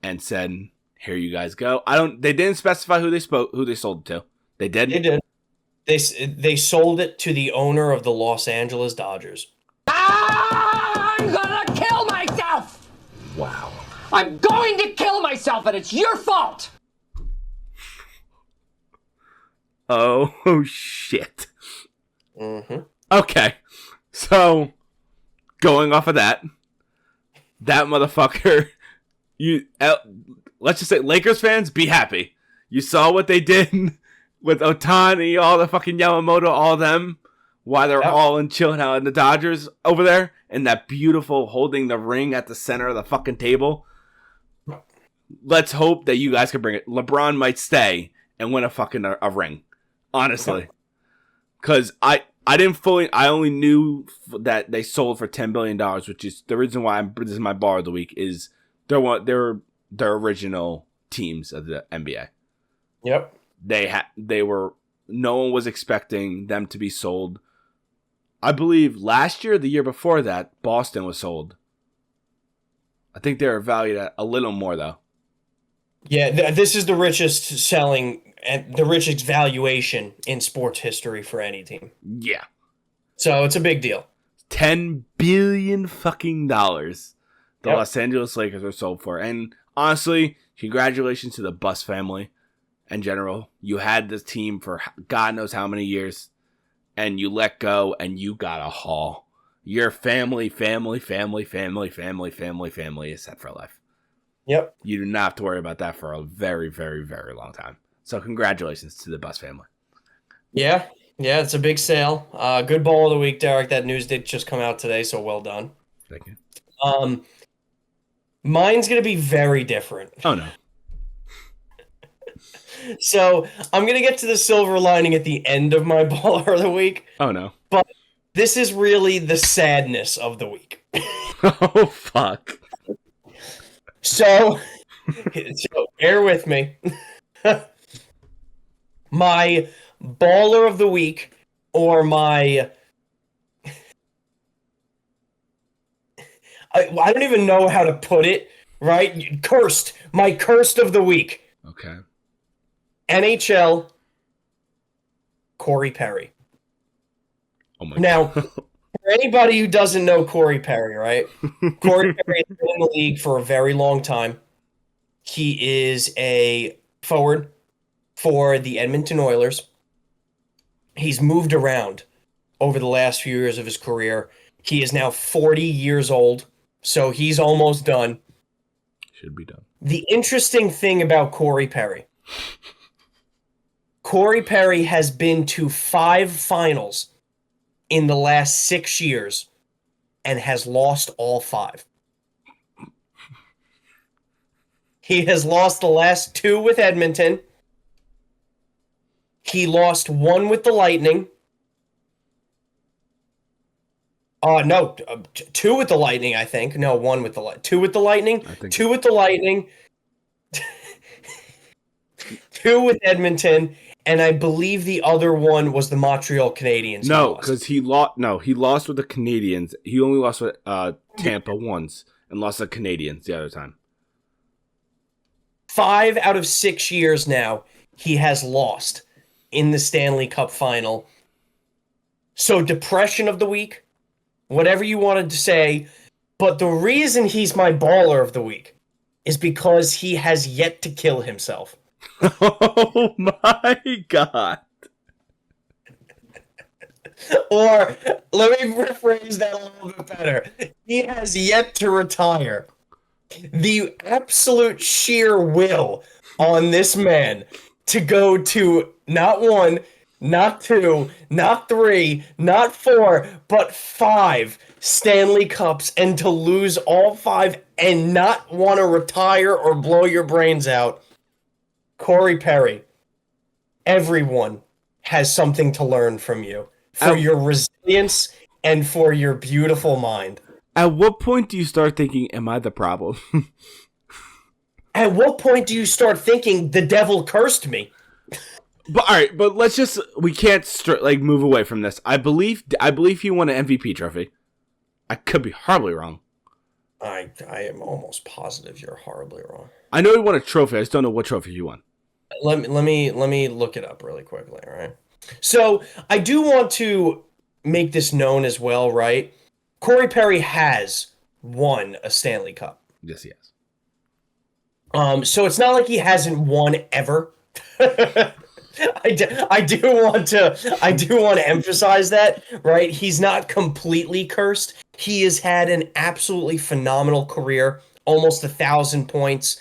and said, "Here you guys go." They didn't specify who they sold it to. They did. They did. They sold it to the owner of the Los Angeles Dodgers. I'm gonna kill myself! Wow. I'm going to kill myself, and it's your fault! Oh, shit. Mm-hmm. Okay. So, going off of that motherfucker, let's just say, Lakers fans, be happy. You saw what they did with Ohtani, all the fucking Yamamoto, all them, while they're all chilling out in the Dodgers over there, and that beautiful holding the ring at the center of the fucking table. Let's hope that you guys can bring it. LeBron might stay and win a ring, honestly, because I only knew that they sold for $10 billion, which is the reason why this is my bar of the week. Is they're their original teams of the NBA. Yep. They were. No one was expecting them to be sold. I believe last year, the year before that, Boston was sold. I think they were valued at a little more though. Yeah, this is the richest selling and the richest valuation in sports history for any team. Yeah. So it's a big deal. $10 billion fucking dollars. The Los Angeles Lakers are sold for, and honestly, congratulations to the Buss family. In general, you had this team for God knows how many years, and you let go, and you got a haul. Your family is set for life. Yep. You do not have to worry about that for a very, very, very long time. So congratulations to the Buss family. Yeah, it's a big sale. Good ball of the week, Derek. That news did just come out today, so well done. Thank you. Mine's going to be very different. Oh, no. So I'm going to get to the silver lining at the end of my baller of the week. Oh, no. But this is really the sadness of the week. Oh, fuck. So bear with me. My baller of the week, or my... I don't even know how to put it, right? Cursed. My cursed of the week. Okay. NHL, Corey Perry. Oh my now, God. for anybody who doesn't know Corey Perry, right? Corey Perry has been in the league for a very long time. He is a forward for the Edmonton Oilers. He's moved around over the last few years of his career. He is now 40 years old, so he's almost done. Should be done. The interesting thing about Corey Perry has been to 5 finals in the last 6 years and has lost all 5. He has lost the last 2 with Edmonton. He lost 1 with the Lightning. 2 with the Lightning, I think. No, 1 with the Lightning. 2 with the Lightning. 2 with the Lightning. 2 with Edmonton. And I believe the other one was the Montreal Canadiens. No, because he lost. No, he lost with the Canadiens. He only lost with Tampa once, and lost the Canadiens the other time. 5 out of 6 years now, he has lost in the Stanley Cup final. So depression of the week, whatever you wanted to say, but the reason he's my baller of the week is because he has yet to kill himself. Oh my God. Or, let me rephrase that a little bit better. He has yet to retire. The absolute sheer will on this man to go to not 1, not 2, not 3, not 4, but 5 Stanley Cups and to lose all 5 and not want to retire or blow your brains out. Corey Perry, everyone has something to learn from you for your resilience and for your beautiful mind. At what point do you start thinking, am I the problem? At what point do you start thinking the devil cursed me? But all right, but let's just we can't move away from this. I believe he won an MVP trophy. I could be horribly wrong. I am almost positive you're horribly wrong. I know he won a trophy. I just don't know what trophy he won. Let me look it up really quickly, all right? So I do want to make this known as well, right? Corey Perry has won a Stanley Cup. Yes, he has. So it's not like he hasn't won ever. I do want to emphasize that, right? He's not completely cursed. He has had an absolutely phenomenal career, almost 1,000 points.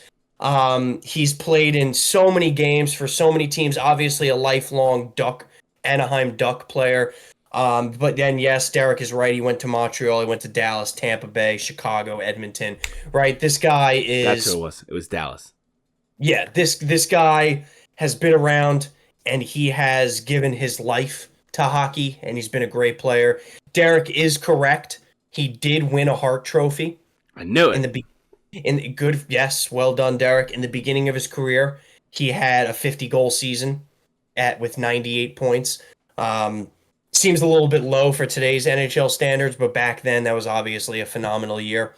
He's played in so many games for so many teams. Obviously, a lifelong Anaheim Duck player. But then, yes, Derek is right. He went to Montreal. He went to Dallas, Tampa Bay, Chicago, Edmonton. Right? This guy is. That's who it was. It was Dallas. Yeah, this guy has been around, and he has given his life to hockey, and he's been a great player. Derek is correct. He did win a Hart Trophy. I knew it. Yes, well done, Derek. In the beginning of his career, he had a 50-goal season with 98 points. Seems a little bit low for today's NHL standards, but back then that was obviously a phenomenal year.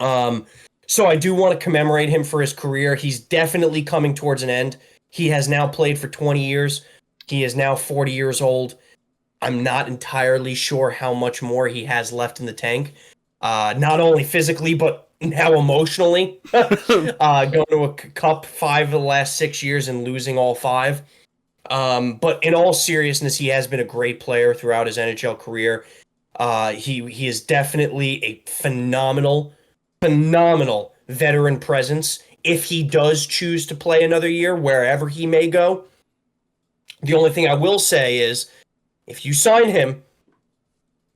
So I do want to commemorate him for his career. He's definitely coming towards an end. He has now played for 20 years. He is now 40 years old. I'm not entirely sure how much more he has left in the tank. Not only physically, but now emotionally. Going to a cup 5 of the last 6 years and losing all 5. But in all seriousness, he has been a great player throughout his NHL career. He is definitely a phenomenal veteran presence. If he does choose to play another year, wherever he may go, the only thing I will say is, if you sign him,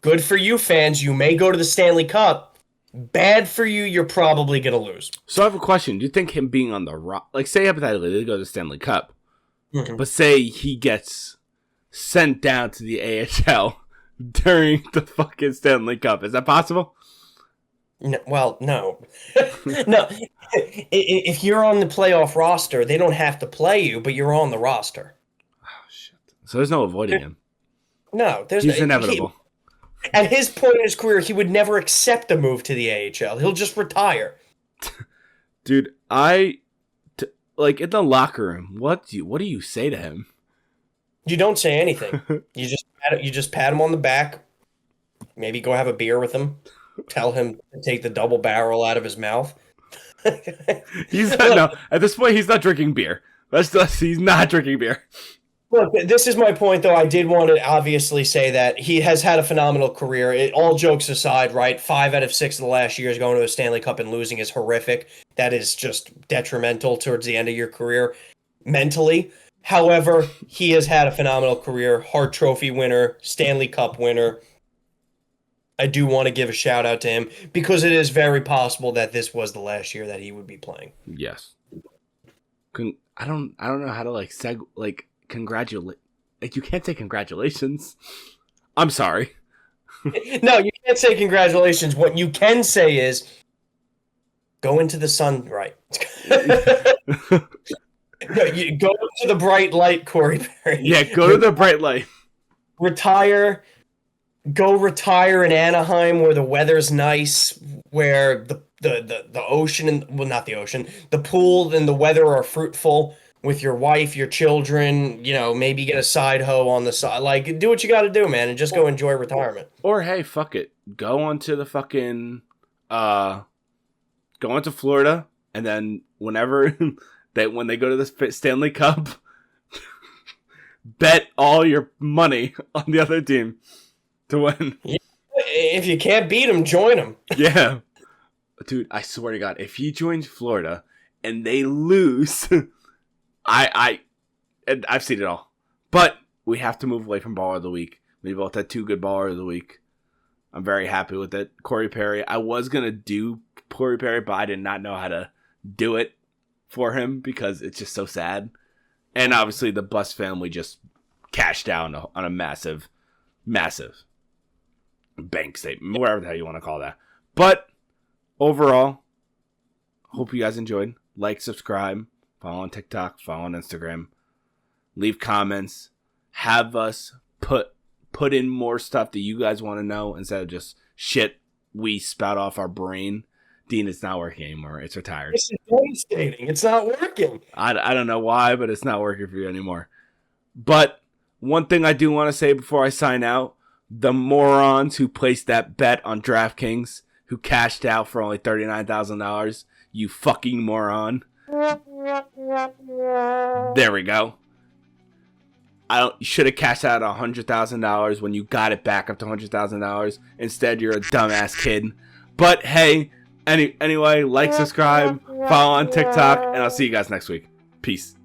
good for you, fans. You may go to the Stanley Cup. Bad for you, you're probably going to lose. So I have a question. Do you think him being on the like, say hypothetically they go to the Stanley Cup, but say he gets sent down to the AHL during the fucking Stanley Cup, is that possible? No, well, no. No. If you're on the playoff roster, they don't have to play you, but you're on the roster. Oh, shit. So there's no avoiding him. No, he's inevitable. At his point in his career, he would never accept a move to the AHL. He'll just retire. Dude, like in the locker room, what do you say to him? You don't say anything. You just pat him on the back. Maybe go have a beer with him. Tell him to take the double barrel out of his mouth. No, at this point, he's not drinking beer. He's not drinking beer. Look, this is my point, though. I did want to obviously say that he has had a phenomenal career. All jokes aside, right? 5 out of 6 of the last years going to a Stanley Cup and losing is horrific. That is just detrimental towards the end of your career mentally. However, he has had a phenomenal career. Hart Trophy winner, Stanley Cup winner. I do want to give a shout out to him because it is very possible that this was the last year that he would be playing. Yes. I don't know how to congratulate. Like, you can't say congratulations. I'm sorry. No, you can't say congratulations. What you can say is go into the sun, right? No, you go to the bright light, Corey Perry. Yeah, go to the bright light. Retire. Go retire in Anaheim where the weather's nice, where the ocean and not the ocean, the pool and the weather are fruitful with your wife, your children, maybe get a side hoe on the side. Like, do what you got to do, man, and just go enjoy retirement. Or hey, fuck it. Go onto the fucking go onto Florida, and then whenever when they go to the Stanley Cup, bet all your money on the other team to win. Yeah. If you can't beat them, join them. Yeah. Dude, I swear to God, if he joins Florida and they lose, I've seen it all. But we have to move away from baller of the week. We both had 2 good baller of the week. I'm very happy with it. Corey Perry. I was going to do Corey Perry, but I did not know how to do it for him because it's just so sad. And obviously the Bus family just cashed out on a massive bank statement, whatever the hell you want to call that. But overall, hope you guys enjoyed. Like, subscribe, follow on TikTok, follow on Instagram, leave comments, have us put in more stuff that you guys want to know instead of just shit we spout off our brain. Dean, it's not working anymore. It's retired. It's devastating. It's not working. I don't know why, but it's not working for you anymore. But one thing I do want to say before I sign out, the morons who placed that bet on DraftKings, who cashed out for only $39,000, you fucking moron. There we go. You should have cashed out $100,000 when you got it back up to $100,000. Instead, you're a dumbass kid. But hey, anyway, like, subscribe, follow on TikTok, and I'll see you guys next week. Peace.